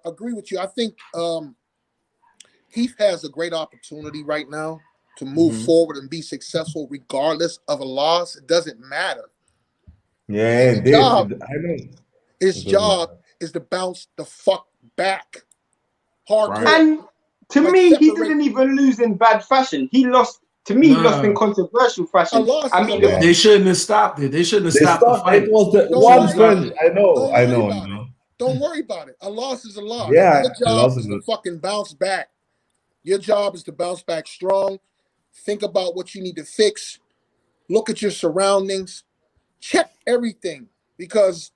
agree with you. I think Heath has a great opportunity right now to move forward and be successful regardless of a loss. It doesn't matter. Yeah, I know. His job is to bounce the fuck back. Hardcore. And to me, he didn't even lose in bad fashion. He lost. To me, he lost in controversial fashion. They shouldn't have stopped it. They shouldn't have stopped the fight. It was the one punch. I know. Don't worry about it. A loss is a loss. Yeah, your job is to fucking bounce back. Your job is to bounce back strong. Think about what you need to fix. Look at your surroundings. Check everything. Because,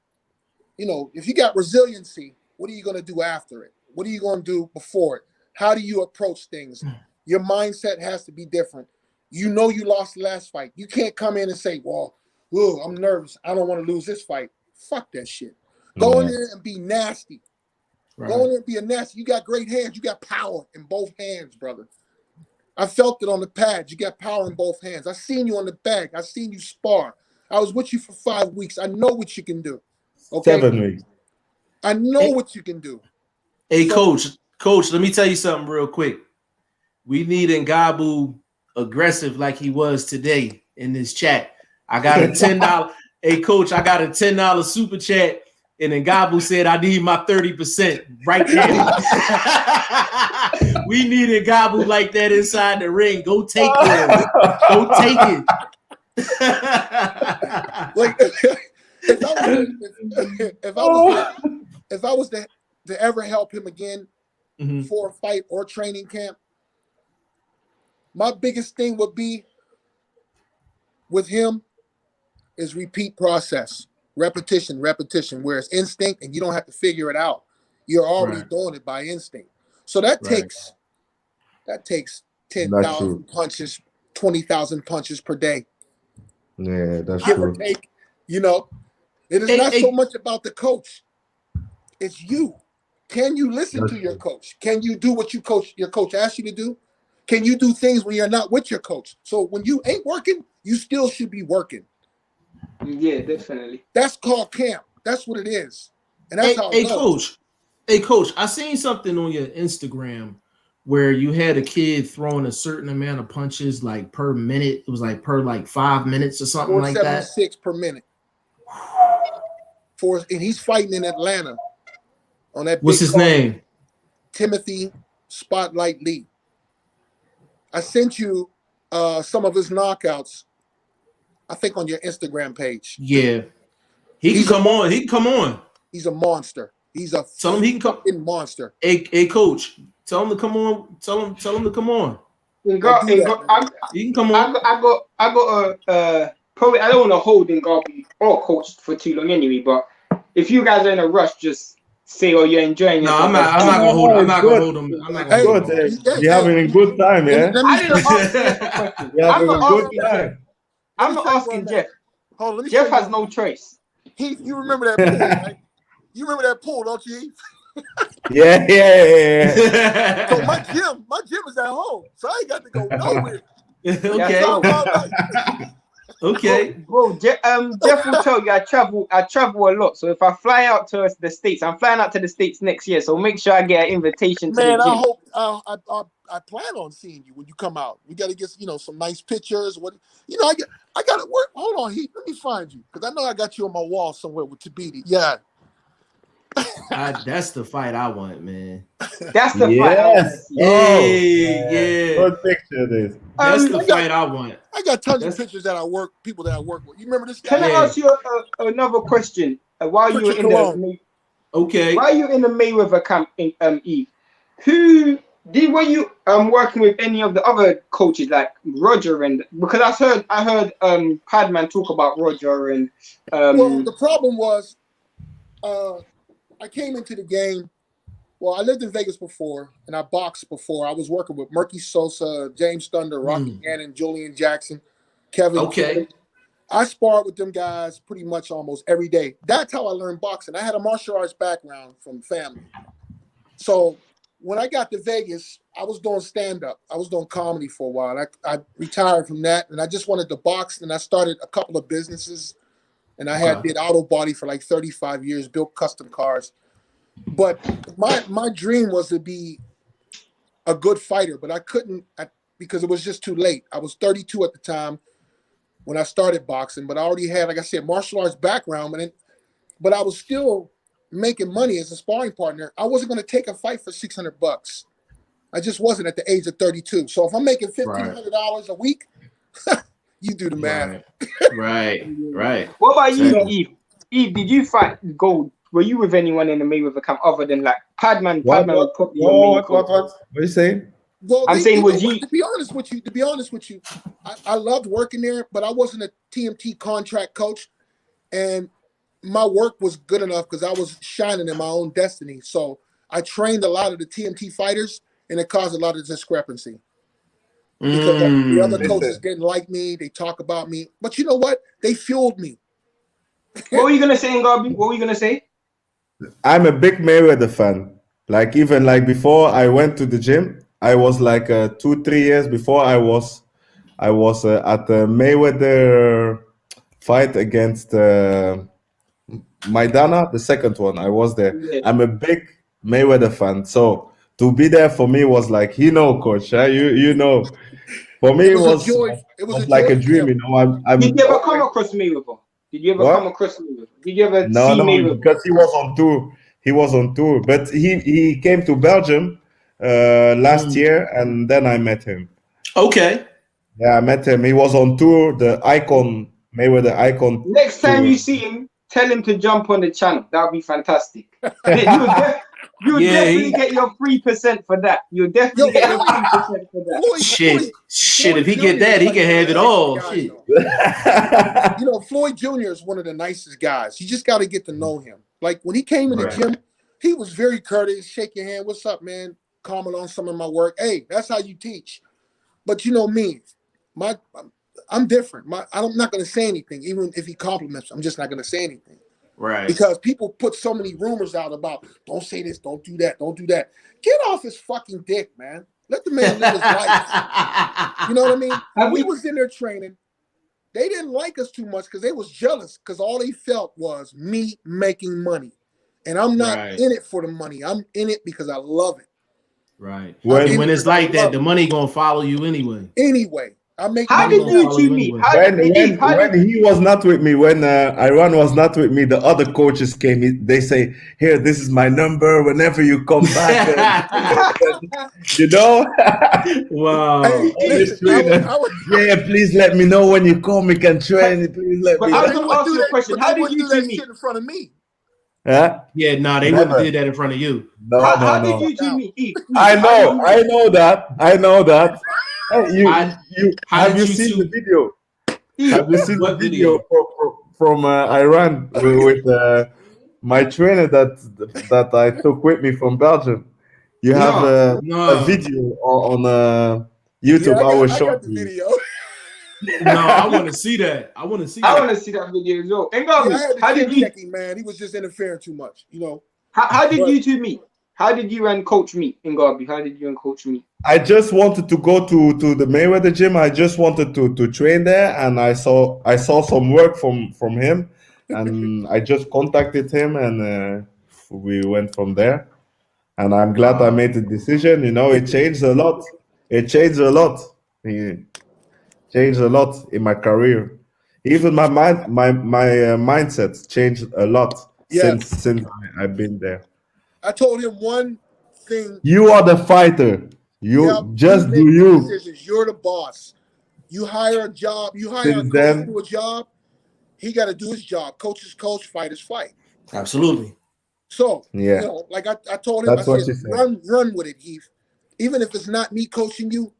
if you got resiliency, what are you going to do after it? What are you going to do before it? How do you approach things? Your mindset has to be different. You know you lost the last fight. You can't come in and say, well, whoa, I'm nervous. I don't want to lose this fight. Fuck that shit. Go in there and be nasty. Right. Go in there and be a nasty. You got great hands. You got power in both hands, brother. I felt it on the pad. You got power in both hands. I seen you on the bag. I seen you spar. I was with you for 5 weeks. I know what you can do. Okay? 7 weeks. I know what you can do. Hey, So- Coach, let me tell you something real quick. We need Ngabu aggressive like he was today in this chat. I got a $10. Hey, Coach, I got a $10 super chat, and Ngabu said I need my 30% right now. We need Ngabu like that inside the ring. Go take it. Go take it. Like, if I was to ever help him again for a fight or training camp, my biggest thing would be with him is repeat process, repetition, where it's instinct and you don't have to figure it out. You're already doing it by instinct. So that takes 10,000 punches, 20,000 punches per day. Yeah, that's Give true. or take, you know. It is not so much about the coach. It's you. Can you listen to your coach? Can you do what your coach asks you to do? Can you do things when you're not with your coach? So when you ain't working, you still should be working. Yeah, definitely. That's called camp. That's what it is. And that's how it goes. Coach, I seen something on your Instagram where you had a kid throwing a certain amount of punches like per minute. It was like per like 5 minutes or something like that. 476 per minute. And he's fighting in Atlanta on that. What's his name? Timothy Spotlight Lee. I sent you some of his knockouts, I think, on your Instagram page. Yeah. He can come on. He can come on. He's a monster. He's a tell him he can come monster. Hey, Coach, tell him to come on. Tell him to come on. He can come on. I got probably I don't want to hold Ngabu or Coach for too long anyway, but if you guys are in a rush, just say, oh, you're enjoying it. No, I'm not gonna hold him. I'm not gonna hold him. I'm not gonna hold him. You're having a good time, yeah? I didn't ask Jeff a question. I'm not asking Jeff. Hold on, Jeff has no choice. You remember that pool, right? You remember that pool, don't you? Yeah. So my gym is at home, so I ain't got to go nowhere. Okay. Bro, Jeff will tell you I travel a lot. So if I fly out to the States, I'm flying out to the States next year. So make sure I get an invitation to the gym. I hope I plan on seeing you when you come out. We got to get some nice pictures. I got to work. Hold on, Heath. Let me find you because I know I got you on my wall somewhere with Tabiti. Yeah. That's the fight I want, man. That's the fight I want. Yeah. Good picture, this. That's the fight I want. I got tons of pictures people that I work with. You remember this guy? Can I ask you another question? While you're in the Mayweather camp, Eve, were you working with any of the other coaches like Roger because I heard Padman talk about Roger and well, the problem was I came into the game. Well, I lived in Vegas before, and I boxed before. I was working with Murky Sosa, James Thunder, Rocky Gannon, Julian Jackson, Kevin. Okay. I sparred with them guys pretty much almost every day. That's how I learned boxing. I had a martial arts background from family. So when I got to Vegas, I was doing stand-up. I was doing comedy for a while. I retired from that, and I just wanted to box, and I started a couple of businesses, and I did auto body for like 35 years, built custom cars. But my dream was to be a good fighter, but I couldn't because it was just too late. I was 32 at the time when I started boxing, but I already had, like I said, martial arts background. But I was still making money as a sparring partner. I wasn't going to take a fight for $600. I just wasn't at the age of 32. So if I'm making $1,500 a week, you do the math. Right. What about you, Eve? Eve, did you fight gold? Were you with anyone in the Mayweather camp other than like Padman? Padman would put you what are you saying? Well, I'm saying to be honest with you, I loved working there, but I wasn't a TMT contract coach, and my work was good enough because I was shining in my own destiny. So I trained a lot of the TMT fighters, and it caused a lot of discrepancy. Because the other coaches didn't like me. They talk about me. But you know what? They fueled me. What were you going to say, Ngabu? What were you going to say? I'm a big Mayweather fan. Like, even like before I went to the gym, I was like 2-3 years before I was at the Mayweather fight against Maidana, the second one. I was there. Yeah. I'm a big Mayweather fan. So to be there for me was like, coach, you know. For me, it was like a dream, you know. Did you ever come across Mayweather? Did you ever come across Mayweather? Did you ever see Mayweather? Because he was on tour. He was on tour, but he came to Belgium last year, and then I met him. Okay. Yeah, I met him. He was on tour, the Icon Mayweather Icon. Next time you see him, tell him to jump on the channel. That would be fantastic. You'll definitely get your 3% for that. You'll definitely get your 3% for that. Shit. If he get that, he can have it all. Shit. You know, Floyd Jr. is one of the nicest guys. You just got to get to know him. Like when he came in the gym, he was very courteous. Shake your hand. What's up, man? Comment on some of my work. Hey, that's how you teach. But you know me, I'm different. I'm not going to say anything, even if he compliments. I'm just not going to say anything. Right. Because people put so many rumors out about don't say this, don't do that, don't do that. Get off his fucking dick, man. Let the man live his life. You know what I mean? We was in there training. They didn't like us too much because they was jealous because all they felt was me making money. And I'm not in it for the money. I'm in it because I love it. Right. When it's like that, the money gonna follow you anyway. Anyway. How did you two meet? When he was not with me, when Iran was not with me, the other coaches came. They say, "Here, this is my number. Whenever you come back, you know." Wow. Yeah, please let me know when you come. We can train. Please let me. I was going to ask you a question. How did you two meet? In front of me? Yeah. Yeah. Nah, they wouldn't did that in front of you. No, how did you two meet? Yves? I know that. Have you seen the video? Have you seen the video from Iran with my trainer that I took with me from Belgium? You have a video on YouTube. I will show you. Video. No, I want to see that. I want to see that video as well. And how did you? Man, he was just interfering too much. You know. How did you two meet? How did you and Coach meet, Ngabu? How did you and Coach meet? I just wanted to go to the Mayweather gym. I just wanted to train there, and I saw some work from him, and I just contacted him, and we went from there. And I'm glad I made the decision. You know, it changed a lot. It changed a lot. It changed a lot in my career. Even my mindset changed a lot since I've been there. I told him one thing. You are the fighter. You just do you. Decisions. You're the boss. You hire a job. You hire a coach to do a job. He got to do his job. Coaches coach, fighters fight. Absolutely. So, you know, like I told him, I said, run with it, Yves. Even if it's not me coaching you,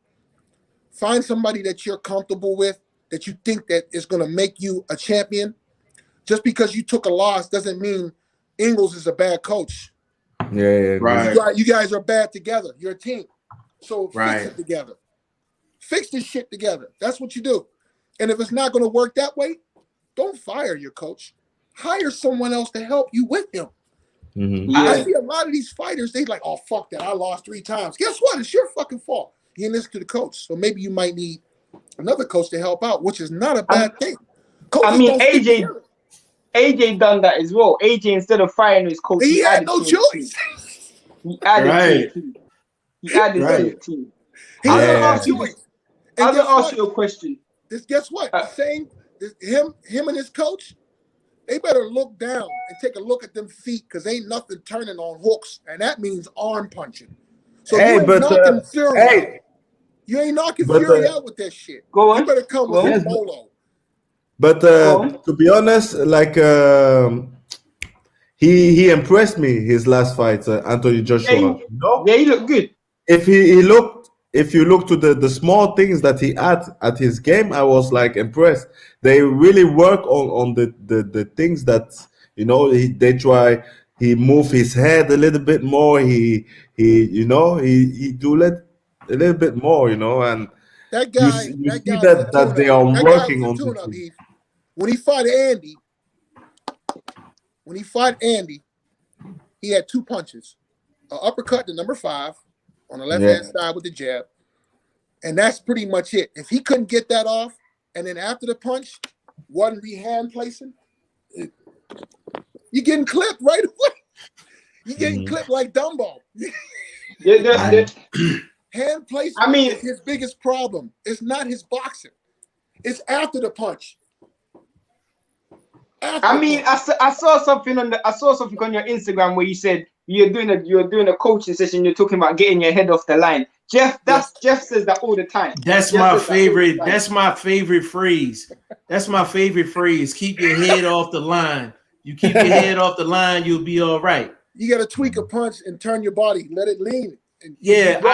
find somebody that you're comfortable with, that you think that is going to make you a champion. Just because you took a loss doesn't mean Ingles is a bad coach. Yeah, right. You guys are bad together. You're a team. So fix it together. Fix this shit together. That's what you do. And if it's not going to work that way, don't fire your coach. Hire someone else to help you with him. Mm-hmm. Yeah. I see a lot of these fighters, they like, oh, fuck that. I lost 3 times. Guess what? It's your fucking fault. You didn't listen to the coach. So maybe you might need another coach to help out, which is not a bad thing. Coaches AJ done that as well. AJ, instead of firing his coach, he had no choice. He added to it. He added to it too. I'm gonna ask you a question. Guess what? Him and his coach, they better look down and take a look at them feet because ain't nothing turning on hooks, and that means arm punching. So you ain't knocking Fury out with that shit. Go on. You better come with a polo. But to be honest, like he impressed me his last fight, Anthony Joshua. Yeah, he looked good. If you look to the small things that he had at his game, I was like impressed. They really work on the things that, you know, they try he move his head a little bit more. He do a little bit more, and That you guy, you that see guy was a that they tune-up. are That guy working was a on tune-up, this. Eve. When he fought Andy, he had 2 punches. An uppercut to number 5 on the left-hand side with the jab. And that's pretty much it. If he couldn't get that off, and then after the punch, wasn't hand placing, you're getting clipped right away. You're getting clipped like Dumbo. Hand placement is his biggest problem. It's not his boxing. It's after the punch. I saw something on your Instagram where you said you're doing a coaching session. You're talking about getting your head off the line. Jeff says that all the time. That's my favorite. That's my favorite phrase. That's my favorite phrase. Keep your head off the line. You keep your head off the line, you'll be all right. You got to tweak a punch and turn your body, let it lean, and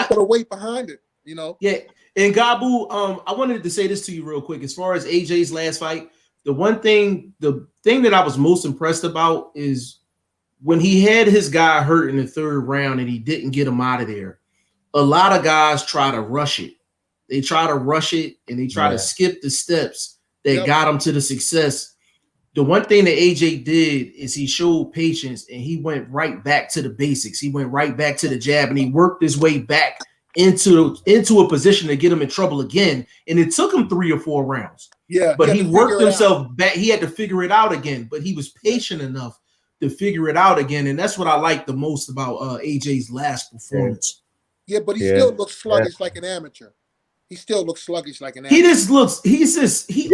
put a weight behind it. Yeah, and Ngabu, I wanted to say this to you real quick. As far as AJ's last fight, the thing that I was most impressed about is when he had his guy hurt in the 3rd round and he didn't get him out of there. A lot of guys try to rush it. They try to rush it and they try to skip the steps that got him to the success. The one thing that AJ did is he showed patience and he went right back to the basics. He went right back to the jab and he worked his way back into a position to get him in trouble again. And it took him 3 or 4 rounds. Yeah, but he worked himself back. He had to figure it out again, but he was patient enough to figure it out again. And that's what I like the most about AJ's last performance. Yeah, but he still looks sluggish like an amateur. He still looks sluggish like an amateur. He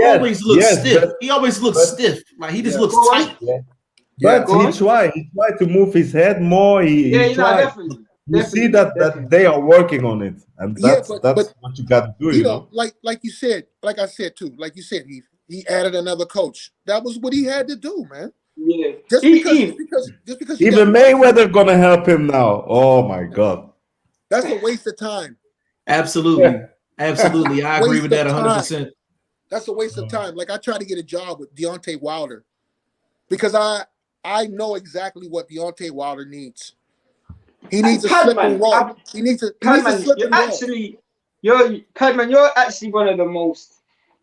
always looks stiff. He always looks stiff. Like he just looks tight. But he tried to move his head more. He tried. Definitely. You see that they are working on it, and that's what you got to do. You know, like you said, like I said too, like you said, he added another coach. That was what he had to do, man. Yeah. Just because even Mayweather gonna help him now. Oh my God, that's a waste of time. Absolutely, absolutely. I agree with that 100%. That's a waste of time. Like I tried to get a job with Deontay Wilder because I know exactly what Deontay Wilder needs. He needs a slip and roll. He needs a slip and roll. You're actually one of the most.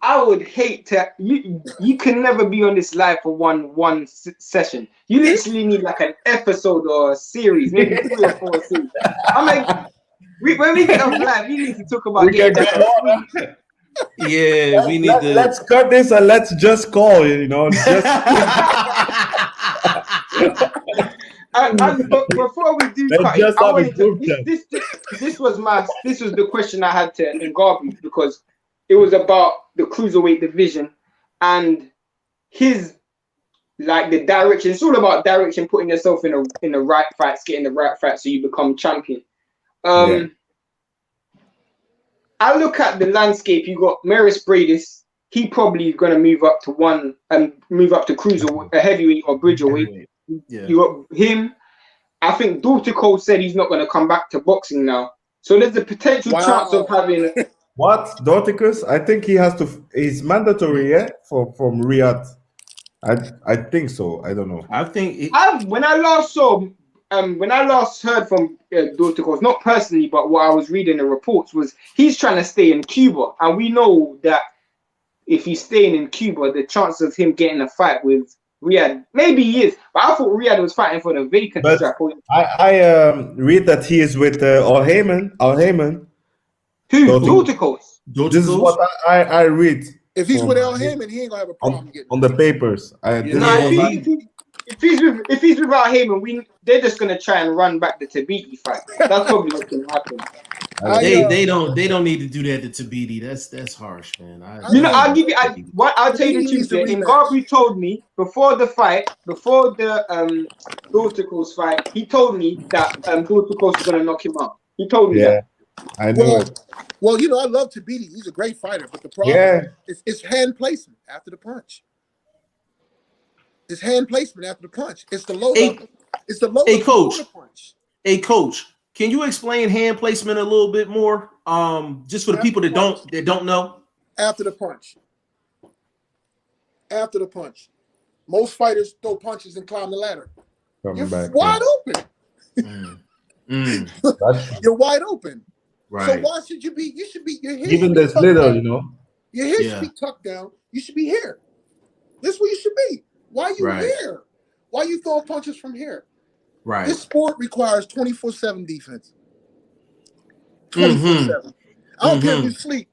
I would hate to. You can never be on this live for one session. You literally need like an episode or a series, maybe 3 or 4 series. I'm like, when we get on live, we need to talk about getting that. Yeah, we need to. Let's cut this and let's just call. And before we do cut it, I wanted to, this was the question I had to Ngabu because it was about the cruiserweight division and his the direction. It's all about direction, putting yourself in the right fights, getting the right fights so you become champion. I look at the landscape. You got Maris Bradis. He probably is going to move up to cruiserweight, a heavyweight or bridgerweight. Yeah. You got him. I think Dortico said he's not going to come back to boxing now. So there's a potential chance of having. What Dorticus? I think he has to. He's mandatory, from Riyadh. I think so. I don't know. I think when I last heard from Dorticos, not personally, but what I was reading the reports was he's trying to stay in Cuba, and we know that if he's staying in Cuba, the chance of him getting a fight with Riyadh, maybe he is, but I thought Riyadh was fighting for the vacant strap. I read that he is with Al Heyman. Who? Dorticos? This is what I read. If he's with Al Heyman, he ain't gonna have a problem getting on the papers. If he's with Al Heyman, they're just gonna try and run back the Tabiti fight. That's probably what's gonna happen. They don't need to do that to Tabiti. That's harsh, man. I'll tell you the truth. Ngabu told me before the fight, before the Dorticos fight, he told me that Dorticos was gonna knock him out. He told me that. I know it. Well, I love Tabiti. He's a great fighter, but the problem is hand placement after the punch. It's hand placement after the punch. It's the load up. It's the load up before the punch. Hey, coach, can you explain hand placement a little bit more? Just for the people that don't know. After the punch. After the punch. Most fighters throw punches and climb the ladder. Coming back. wide open. You're wide open. Right. So why should you be? You should be. Your head Even should be this tucked little, down. you know. Your head should be tucked down. You should be here. This is where you should be. Why are you here? Why are you throwing punches from here? Right. This sport requires 24/7 defense. 24/7. I don't care if you sleep.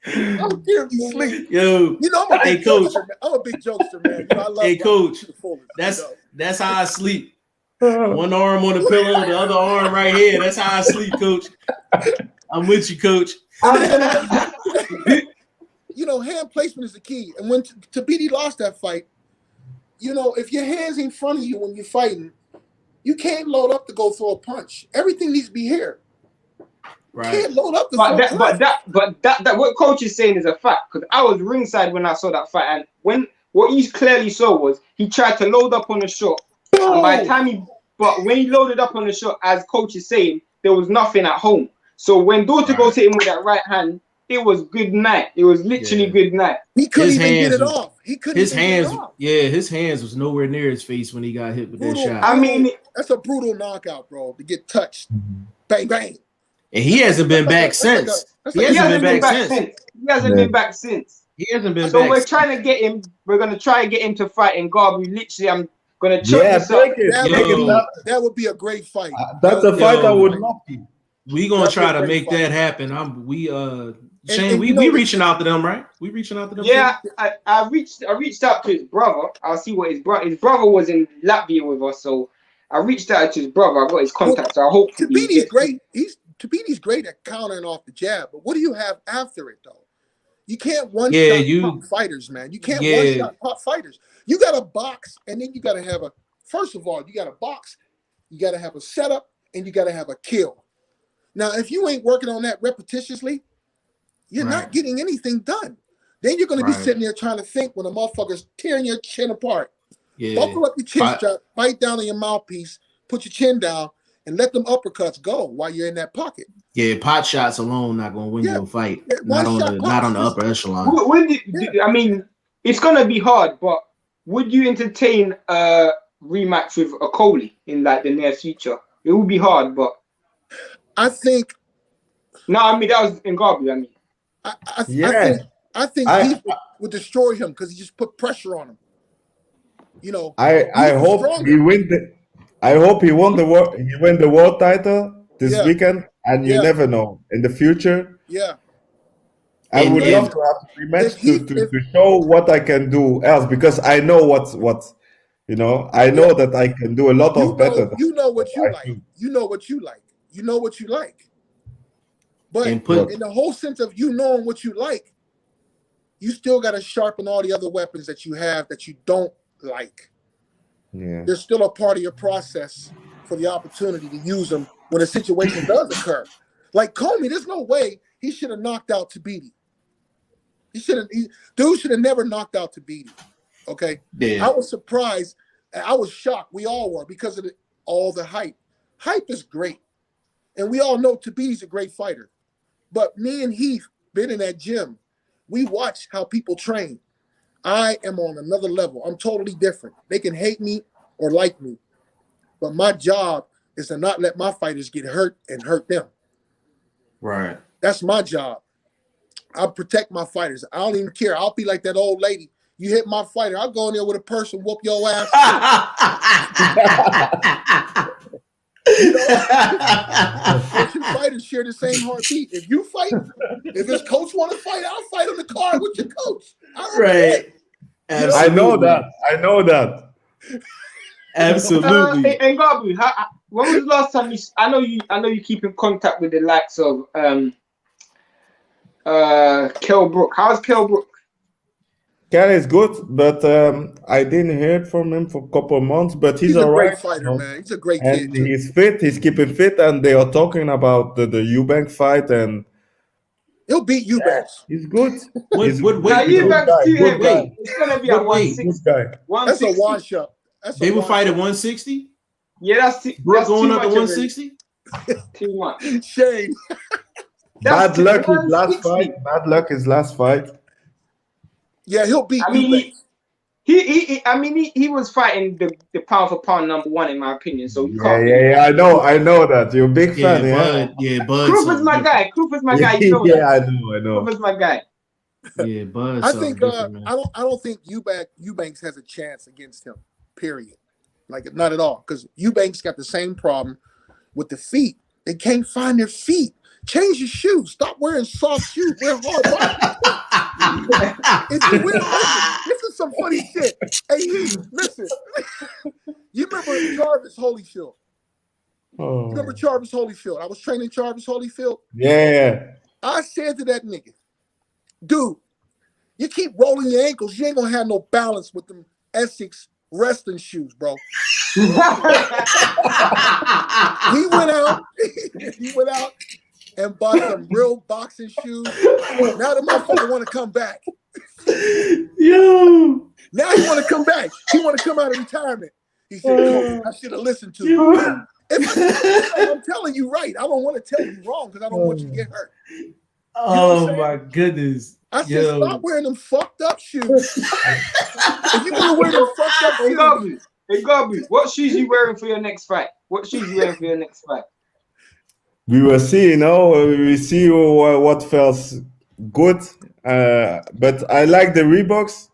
I don't care if you sleep. Yo, you know I'm a big coach. jokester. I'm a big jokester, man. You know, I love coach. Fullest, that's how I sleep. One arm on the pillow, the other arm right here. That's how I sleep, coach. I'm with you, coach. You know, hand placement is the key. And when Tabiti lost that fight, you know, if your hands in front of you when you're fighting, you can't load up to go throw a punch. Everything needs to be here. Right. You can't load up to throw a punch. But that what coach is saying is a fact, because I was ringside when I saw that fight, and when what you clearly saw was he tried to load up on the shot, and by the time when he loaded up on the shot, as coach is saying, there was nothing at home. So when Daughter goes hit him with that right hand, it was good night. It was literally good night. He couldn't even get it off. He couldn't his even hands, get it off. Yeah, his hands was nowhere near his face when he got hit with that shot. I mean, that's a brutal knockout, bro, to get touched. Bang, bang. And he hasn't been back since. He hasn't been back since. He hasn't been back since. He hasn't been back. So we're trying to get him. We're gonna try and get him to fight in Ngabu. Literally, I'm gonna choke this up. That would be a great fight. That's a fight I would love to. We gonna try to make that happen. Shane, we reaching out to them, right? We reaching out to them. Yeah, I reached out to his brother. I'll see what his brother was in Latvia with us, so I reached out to his brother. I got his contact. So I hope Tabiti's great. Tabiti's great at countering off the jab, but what do you have after it though? You can't one-shot pop fighters, man. You can't one-shot pop fighters. You got to box, and then you got to have first of all, you got to box, you got to have a setup, and you got to have a kill. Now, if you ain't working on that repetitiously, you're not getting anything done. Then you're going to be sitting there trying to think when a motherfucker's tearing your chin apart. Yeah. Buckle up your chin strap, bite down on your mouthpiece, put your chin down, and let them uppercuts go while you're in that pocket. Yeah, pot shots alone not gonna win your fight. Yeah, not on the upper echelon. I mean, it's gonna be hard, but would you entertain a rematch with a Coley in like the near future? It would be hard, but I think. No, I mean that was in Ngabu. I mean, I think he would destroy him because he just put pressure on him. You know, I hope he win the. I hope he won the world. He win the world title this weekend, and you never know in the future. Yeah, I would love to have a rematch to show what I can do else, because I know what you know. I know that I can do a lot of better. You know what you like. You know what you like. You know what you like. But in the whole sense of you knowing what you like, you still got to sharpen all the other weapons that you have that you don't like. Yeah. There's still a part of your process for the opportunity to use them when a situation does occur. Like Comey, there's no way he should have knocked out Tabiti. Dude should have never knocked out Tabiti. Okay? Yeah. I was surprised. I was shocked. We all were because of all the hype. Hype is great. And we all know Tabiti's a great fighter. But me and Heath been in that gym. We watch how people train. I am on another level. I'm totally different. They can hate me or like me. But my job is to not let my fighters get hurt and hurt them. Right. That's my job. I protect my fighters. I don't even care. I'll be like that old lady. You hit my fighter, I'll go in there with a purse and whoop your ass. You know, two fighters share the same heartbeat. If you fight, if his coach want to fight, I'll fight on the card with your coach. Right. I know that. Absolutely. And Ngabu, when was the last time I know you keep in contact with the likes of Kell Brook. How's Kell Brook? Kell is good, but I didn't hear from him for a couple of months. But he's a alright, great fighter, man. He's a great and kid. he's fit. He's keeping fit, and they are talking about the Eubank fight, and he'll beat Eubanks. He's good. Eubanks too heavy. It's gonna be a 160. That's a wash-up. They will fight at 160. Yeah, that's Brooke going up to 160. Too much. Shane. Bad luck his last fight. Yeah, he'll beat I mean, Eubanks. he was fighting the pound for pound #1 in my opinion. So you can't. Yeah. I know that you're a big fan. Bud. Crawford's my guy. Crawford's my guy. You know Yeah, that. I know. Crawford's my guy. Yeah, Bud. I think different, man. I don't think Eubanks has a chance against him. Period. Like not at all. Because Eubanks got the same problem with the feet. They can't find their feet. Change your shoes. Stop wearing soft shoes. Wear hard bottom. This is some funny shit. Hey, listen. You remember Jarvis Holyfield? Oh. You remember Jarvis Holyfield? I was training Jarvis Holyfield. Yeah. I said to that nigga, dude, you keep rolling your ankles, you ain't gonna have no balance with them Essex wrestling shoes, bro. He went out and bought some real boxing shoes. Now the motherfucker want to come back. Yo. Now he want to come back. He want to come out of retirement. He said, Coach, I should have listened to you. I'm telling you right. I don't want to tell you wrong because I don't want you to get hurt. Oh my goodness. I said, stop wearing them fucked up shoes. If you're gonna wear them fucked up shoes. Hey Gabi, what shoes you wearing for your next fight? What shoes you wearing for your next fight? We will see, we see what feels good. But I like the Reeboks.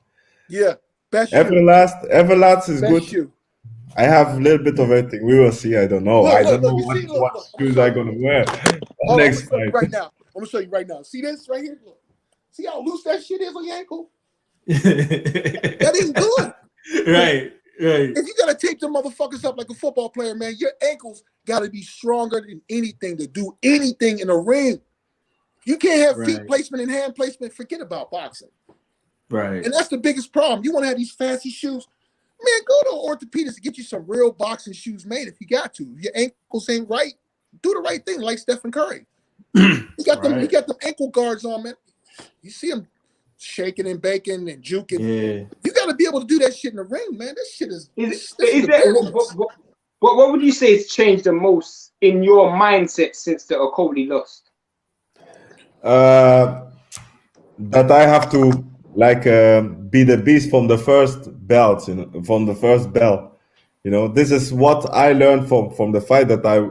Yeah, best shoe. Everlast is best good. Shoe. I have a little bit of everything. We will see. I don't know. I don't know what shoes I'm gonna wear next fight. Right now, I'm gonna show you right now. See this right here? Look. See how loose that shit is on your ankle? That ain't good. Right. If you gotta tape them motherfuckers up like a football player, man, your ankles gotta be stronger than anything to do anything in a ring. You can't have feet placement and hand placement. Forget about boxing. Right. And that's the biggest problem. You want to have these fancy shoes? Man, go to orthopedics and get you some real boxing shoes made if you got to. If your ankles ain't right, do the right thing like Stephen Curry. He got them ankle guards on, man. You see him shaking and baking and juking. Yeah. You got to be able to do that shit in the ring, man. This shit is. What would you say has changed the most in your mindset since the Okoli lost? That I have to be the beast from the first belt, from the first bell. This is what I learned from the fight, that I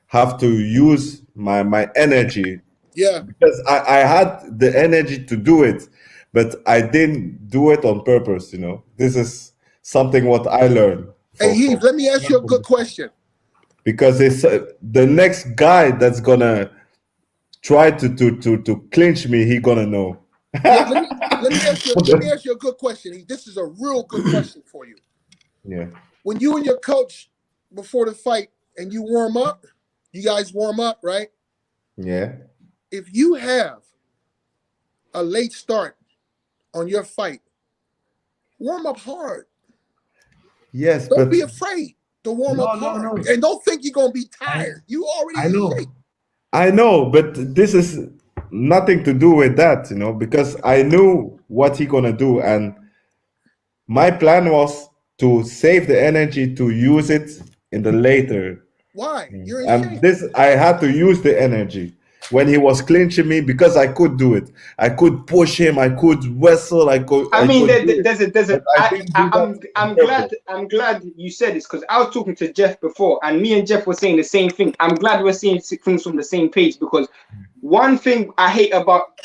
have to use my energy. Yeah. Because I had the energy to do it, but I didn't do it on purpose. This is something what I learned. Hey, Yves, let me ask you a good question. Because it's the next guy that's gonna try to clinch me, he gonna know. Yeah, let me ask you a good question. This is a real good question for you. Yeah. When you and your coach before the fight and you warm up, you guys warm up, right? Yeah. If you have a late start on your fight, warm up hard. Yes, don't be afraid to warm up hard. No. And don't think you're gonna be tired. You already in shape. I know, but this is nothing to do with that, because I knew what he gonna do, and my plan was to save the energy to use it in the later. Why? You're in shape. I had to use the energy when he was clinching me, because I could do it. I could push him. I could wrestle. I'm glad you said this, because I was talking to Jeff before, and me and Jeff were saying the same thing. I'm glad we're seeing things from the same page, because one thing I hate about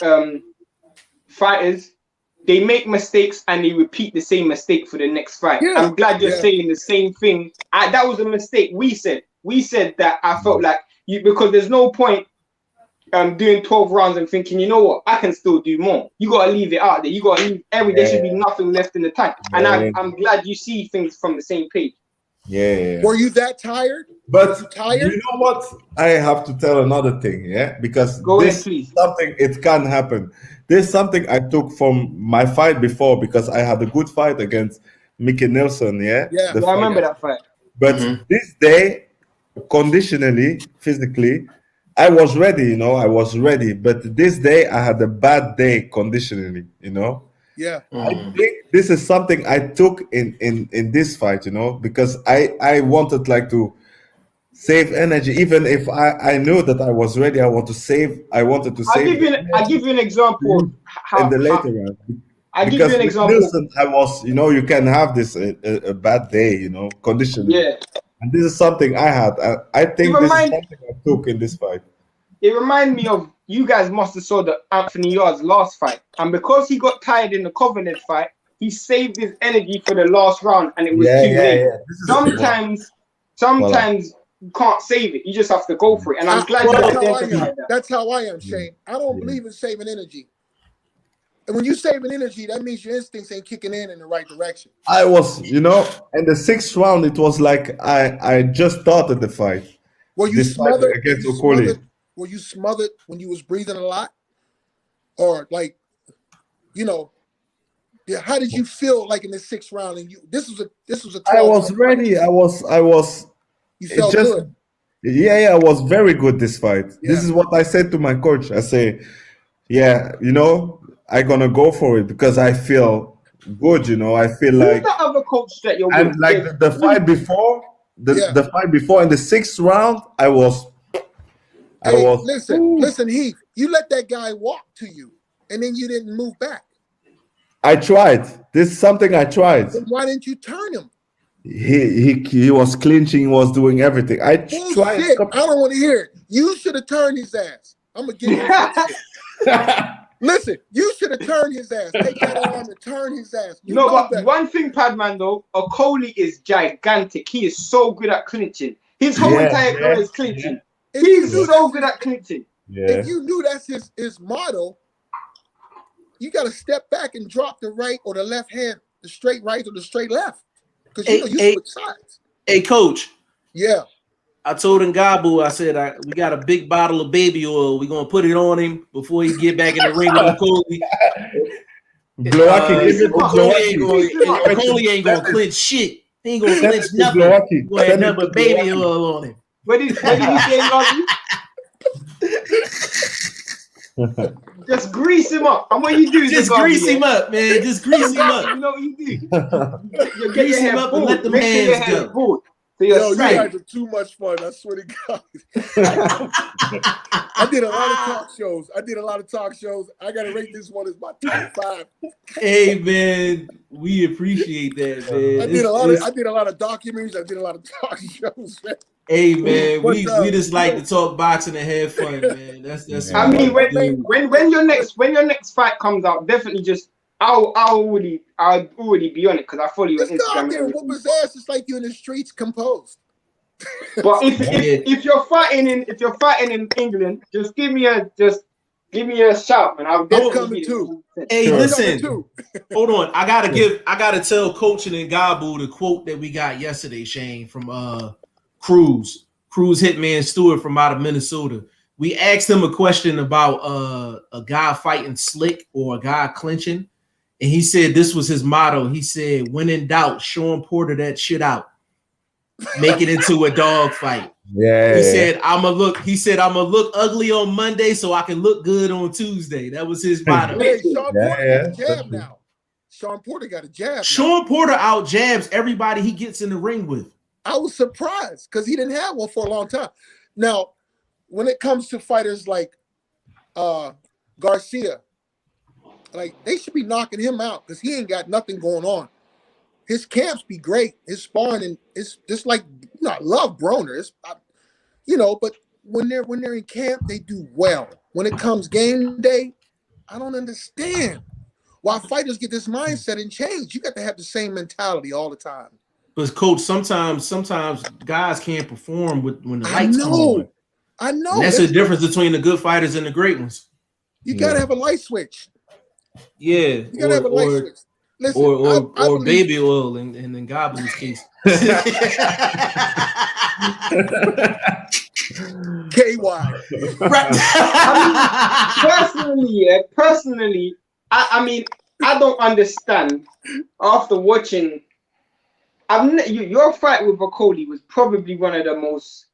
fighters, they make mistakes and they repeat the same mistake for the next fight. Yeah. I'm glad you're saying the same thing. That was a mistake. We said that I felt like because there's no point doing 12 rounds and thinking, you know what, I can still do more. You gotta leave it out there. You gotta leave there should be nothing left in the tank. And I'm glad you see things from the same page. Yeah. Were you that tired? But you know what? I have to tell another thing, because something, it can happen. There's something I took from my fight before, because I had a good fight against Mickey Nelson, I remember that fight. But this day, conditionally, physically, I was ready, I was ready. But this day, I had a bad day conditionally, Yeah. I think this is something I took in this fight, because I wanted to save energy, even if I knew that I was ready. I wanted to save. I'll give you an example. In the later round. I give you an example. Nielsen, I was, you know, you can have this a bad day, you know, conditioning. Yeah. And this is something I had. I think this is something I took in this fight. It reminded me of, you guys must have saw the Anthony Yarde's last fight. And because he got tired in the Covenant fight, he saved his energy for the last round and it was too late. Sometimes you can't save it. You just have to go for it. And I'm glad you identified that. That's how I am, Shane. I don't believe in saving energy. And when you saving energy, that means your instincts ain't kicking in the right direction. I was, you know, in the 6th round, it was like I just started the fight. Were you smothered against Okoli? Were you smothered when you was breathing a lot? Or like, you know, how did you feel like in the 6th round? And this was a 12 I was ready. Fight. I was. You felt good. Yeah, I was very good this fight. Yeah. This is what I said to my coach. I say, yeah, you know, I'm gonna go for it because I feel good. You know, I feel like. Who's the other coach that you're and with? like the fight before, the fight before in the 6th round, I was. Listen, Heath. You let that guy walk to you, and then you didn't move back. I tried. This is something I tried. Then why didn't you turn him? He was clinching. He was doing everything. I tried. I don't want to hear it. You should have turned his ass. I'm gonna give you. Listen, you should have turned his ass. Take that arm and turn his ass. But one thing, Padman, though, Okoli is gigantic. He is so good at clinching. His whole entire career is clinching. Yeah. He's so good at clinching. Yeah. If you knew that's his motto, you got to step back and drop the right or the left hand, the straight right or the straight left. Because you switch sides. Hey, coach. Yeah. I told Ngabu, I said, we got a big bottle of baby oil. We're going to put it on him before he get back in the ring with Okoli. Okoli ain't going to clinch shit. He ain't going to clinch nothing. Going to have nothing but baby oil on him. What did you say, Ngabu? Just grease him up. And what you do is just grease him up, man. Just grease him up. You know what you do? You grease him up and let the hands go. Yo, you guys are too much fun. I swear to God. I did a lot of talk shows. I gotta rate this one as my top 5. Hey man, we appreciate that, man. I did a lot of documentaries. I did a lot of talk shows, man. Hey man, we just like to talk boxing and have fun, man. That's. I mean, when your next fight comes out, definitely just I'll already be on it because I follow you on Instagram. Go out there and whoop his ass. It's like you're in the streets, composed. But if you're fighting in England, just give me a shout, man. I'll definitely too. Hey, listen, hold on. I gotta tell Coach and Ngabu the quote that we got yesterday, Shane, from Cruz Hitman Stewart from out of Minnesota. We asked him a question about a guy fighting slick or a guy clinching, and he said this was his motto. He said, "When in doubt, Sean Porter that shit out, make it into a dog fight." Yeah. He said, "I'm gonna look ugly on Monday so I can look good on Tuesday." That was his motto. Hey, Sean Porter got a jab now. Sean Porter got a jab. Sean Porter out jabs everybody he gets in the ring with. I was surprised because he didn't have one for a long time. Now, when it comes to fighters like Garcia, like they should be knocking him out because he ain't got nothing going on. His camps be great. His sparring and it's just like I love Broner. But when they're in camp, they do well. When it comes game day, I don't understand why fighters get this mindset and change. You got to have the same mentality all the time. But coach, sometimes guys can't perform when the lights come on. I know. And that's the difference between the good fighters and the great ones. You gotta have a light switch. Yeah. You gotta have a light switch. Listen, or baby oil in Ngabu's case. KY. Personally, I don't understand after watching. Your fight with Okoli was probably one of the most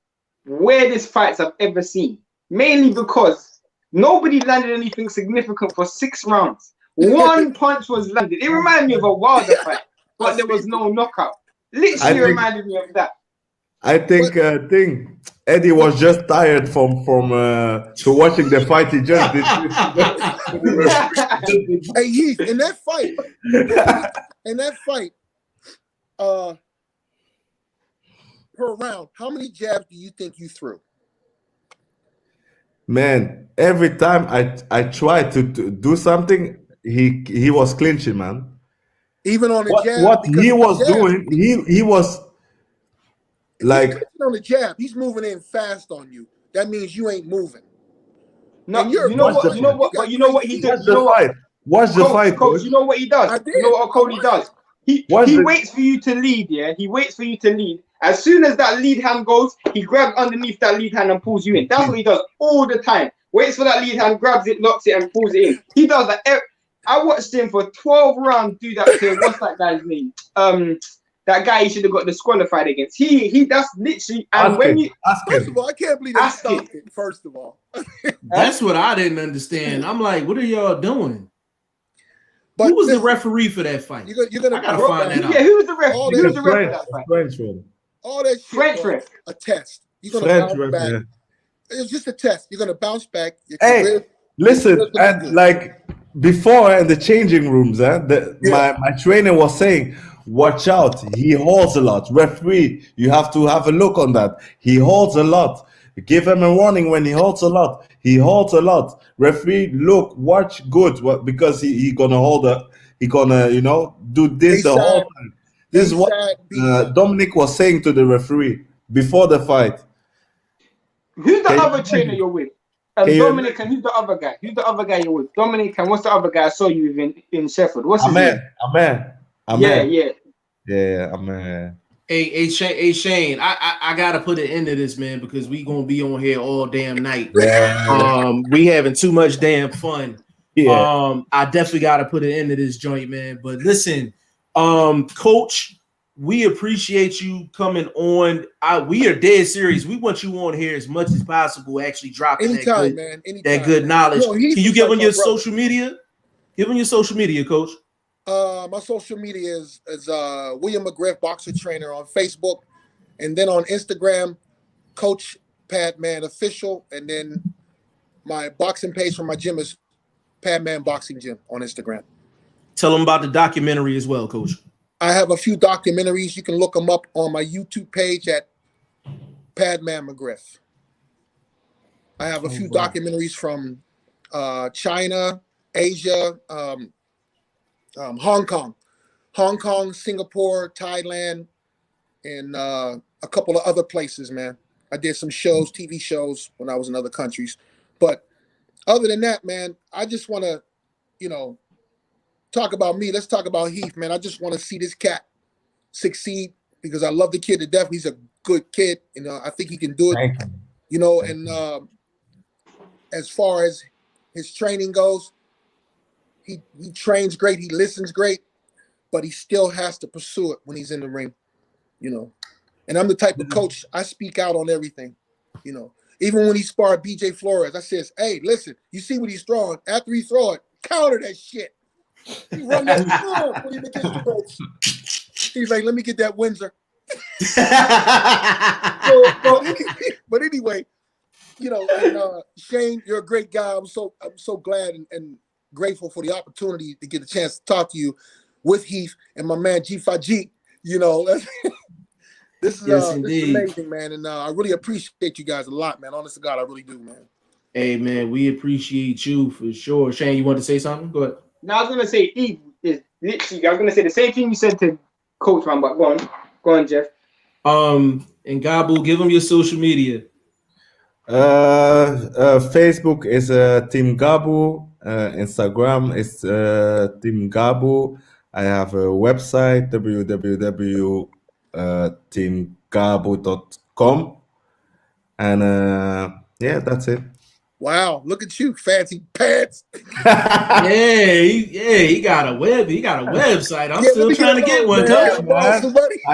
weirdest fights I've ever seen. Mainly because nobody landed anything significant for 6 rounds. One punch was landed. It reminded me of a Wilder fight, but there was no knockout. Literally reminded me of that. I think Eddie was just tired from to watching the fight. He just did. Hey, Heath, in that fight, per round, how many jabs do you think you threw? Man, every time I tried to do something, he was clinching, man. Even on the jab, What because he was jab, doing, he was like, he's on the jab. He's moving in fast on you. That means you ain't moving. No, you're you know Watch what? the You know fight. what? But you know what he watch did. You the know what? fight. Watch the fight, Coach, you know what he does? I did. You know what Cody does? He waits for you to lead, yeah? He waits for you to lead. As soon as that lead hand goes, he grabs underneath that lead hand and pulls you in. That's what he does all the time. Waits for that lead hand, grabs it, locks it, and pulls it in. He does that. I watched him for 12 rounds do that to, what's that guy's name? That guy he should have got disqualified against. He that's literally, and when you First of all, I can't believe they stopped it. First of all, That's what I didn't understand. I'm like, what are y'all doing? but Who was listen, the referee for that fight? You're gonna I gotta find that out. Yeah, who was the ref? All Who was the ref for that fight? French one. all that shit French was ref. a test. You're gonna French bounce ref, back. yeah. It's just a test. You're gonna bounce back. Your Hey, career- listen, your career's gonna be and good. like before in the changing rooms, my trainer was saying, watch out, he holds a lot. Referee, you have to have a look on that. He holds a lot. Give him a warning when he holds a lot. He holds a lot. Referee, look, watch good, because he gonna hold a, he gonna, do this the whole time. This is what Dominic was saying to the referee before the fight. Who's the other trainer you're with? Dominic, and who's the other guy? Who's the other guy you're with? Dominic, and what's the other guy I saw you with in Sheffield? What's his name? Amen. Yeah, Amen. Hey, Shane, I gotta put an end to this, man, because we gonna be on here all damn night. Yeah. We having too much damn fun. Yeah. I definitely gotta put an end to this joint, man. But listen, Coach, we appreciate you coming on. We are dead serious. We want you on here as much as possible, actually dropping anytime, that good knowledge. No, Can you give them your social media? Give them your social media, Coach. My social media is William McGriff, boxer trainer on Facebook, and then on Instagram, Coach Padman Official, and then my boxing page for my gym is Padman Boxing Gym on Instagram. Tell them about the documentary as well, Coach. I have a few documentaries. You can look them up on my YouTube page at Padman McGriff. I have a few documentaries from China, Asia, Hong Kong, Singapore, Thailand, and a couple of other places, man. I did some shows, TV shows when I was in other countries. But other than that, man, I just want to, talk about me. Let's talk about Heath, man. I just want to see this cat succeed because I love the kid to death. He's a good kid. I think he can do it. And as far as his training goes, he trains great. He listens great, but he still has to pursue it when he's in the ring, And I'm the type of coach, I speak out on everything, Even when he sparred BJ Flores, I says, hey, listen, you see what he's throwing. After he throw it, counter that shit. He run that when he gets the ropes. He's like, let me get that Windsor. But anyway, Shane, you're a great guy. I'm so glad and grateful for the opportunity to get a chance to talk to you with Heath and my man G5G. This is amazing, man, and I really appreciate you guys a lot, man. Honest to God, I really do, man. Hey, man, we appreciate you for sure. Shane, you want to say something? Go ahead. No, I was gonna say Eve is literally. I was gonna say the same thing you said to Coach, man. But go on, Jeff. And Ngabu, give them your social media. Facebook is Team Ngabu. Instagram is Team Ngabu. I have a website www.teamgabu.com, and that's it. Wow, look at you, fancy pants. He got a website. I'm still trying to get one, Coach. I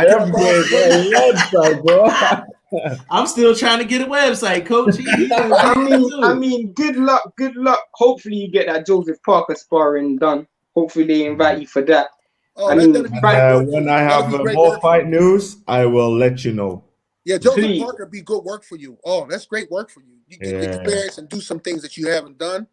upgraded a website, bro. I'm still trying to get a website, Coach. I mean, good luck. Hopefully you get that Joseph Parker sparring done. Hopefully they invite you for that. When I have more fight news, I will let you know. Yeah, Joseph Please. Parker be good work for you. Oh, that's great work for you. You get the experience and do some things that you haven't done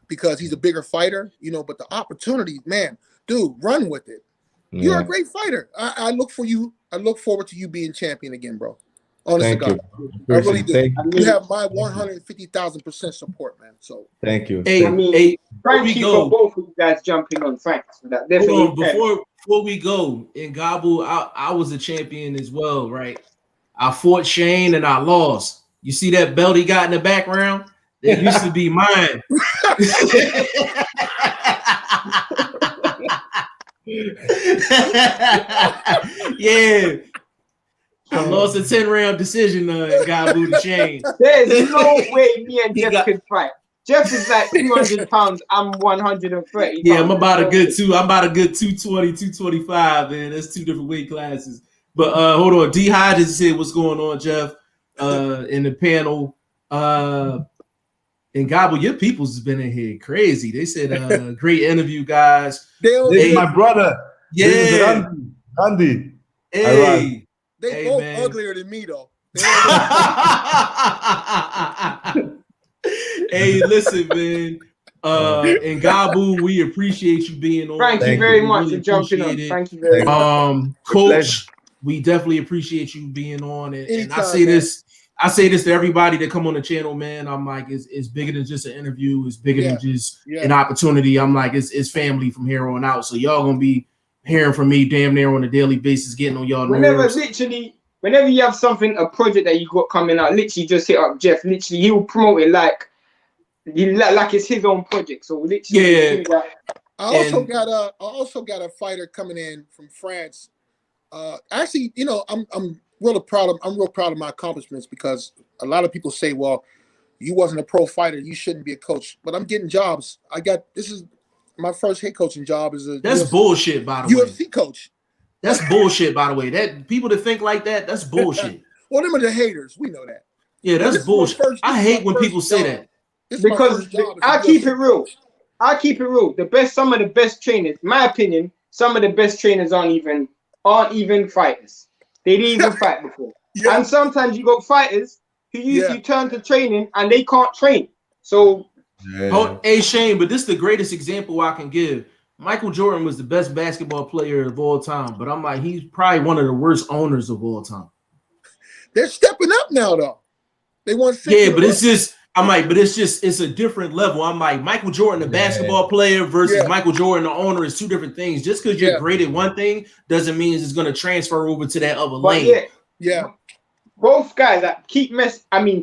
because he's a bigger fighter, you know, but the opportunity, man, dude, run with it. You're a great fighter. I look for you. I look forward to you being champion again, bro. Honest to God. I really do. You have my 150,000% support, man. So thank you. Hey, I mean, thank you for both of you guys jumping on. Thanks for that. Definitely. Hold on, before we go, in Ngabu, I was a champion as well, right? I fought Shane and I lost. You see that belt he got in the background? That used to be mine. Yeah. I lost a 10-round decision Ngabu to Shane. There's no way me and Jeff could fight. Jeff is like 200 pounds. I'm 130. Yeah, I'm about a good 220, 225, man. That's two different weight classes. But hold on. D Hodges said what's going on, Jeff, in the panel. And Ngabu, your people's been in here crazy. They said great interview, guys. This is my brother. Yeah. This is Randy. Hey. They both uglier than me, though. Hey, listen, man. And Ngabu, we appreciate you being on. Thank you very much for jumping on. Thank you very much. Coach, we definitely appreciate you being on. And I say this to everybody that come on the channel, man. I'm like, it's bigger than just an interview. It's bigger than just an opportunity. I'm like, it's family from here on out. So y'all gonna be hearing from me damn near on a daily basis, getting on y'all nerves. Whenever you have a project that you got coming out, literally just hit up Jeff. Literally, he will promote it like it's his own project. So literally, I also got a fighter coming in from France. Actually, you know, I'm real proud of my accomplishments because a lot of people say, well, you wasn't a pro fighter, you shouldn't be a coach. But I'm getting jobs. This is my first head coaching job as a UFC, bullshit, by the way. UFC coach. That's bullshit, by the way. That people that think like that, that's bullshit. Well, them are the haters. We know that. Yeah, that's bullshit. I hate when people say that. Because I keep it real. Some of the best trainers, my opinion, some of the best trainers aren't even fighters. They didn't even fight before. Yeah. And sometimes you got fighters who usually turn to training and they can't train. So hey Shane, but this is the greatest example I can give. Michael Jordan was the best basketball player of all time, but I'm like, he's probably one of the worst owners of all time. They're stepping up now, though. They want to but it's just, I'm like, but it's a different level. I'm like, Michael Jordan, the basketball player versus Michael Jordan, the owner, is two different things. Just because you're great at one thing doesn't mean it's going to transfer over to that other lane. Both guys that keep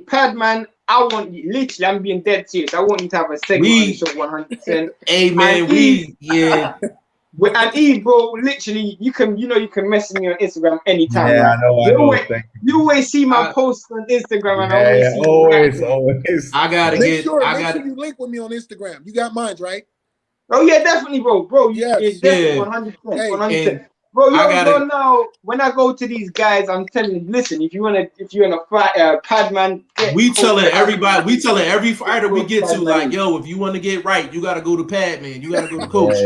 Padman, I'm being dead serious. I want you to have a segment on the show 100%. Hey man, and Eve, bro, literally, you can mess with me on Instagram anytime. Yeah, I know. You always see my posts on Instagram, and I always. I gotta make sure you link with me on Instagram. You got mine, right? Oh yeah, definitely, bro. Definitely 100%. 100%. Bro, you don't know. When I go to these guys, I'm telling you, listen, if you're in a fight, Padman, we telling every fighter we get to, like, yo, if you want to get right, you gotta go to Padman, you gotta go to Coach,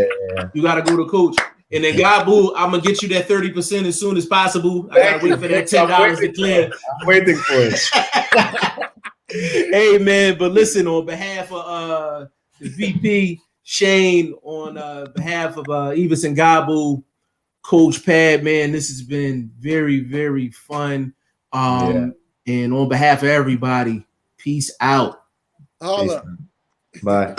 you gotta go to Coach. And then Ngabu, I'm gonna get you that 30% as soon as possible. I gotta wait for that $10 to clear. I'm waiting for it. Hey man, but listen, on behalf of the VP Shane, on behalf of Yves Ngabu, Coach Pad, man, this has been very, very fun. And on behalf of everybody, peace out. Holla. Bye.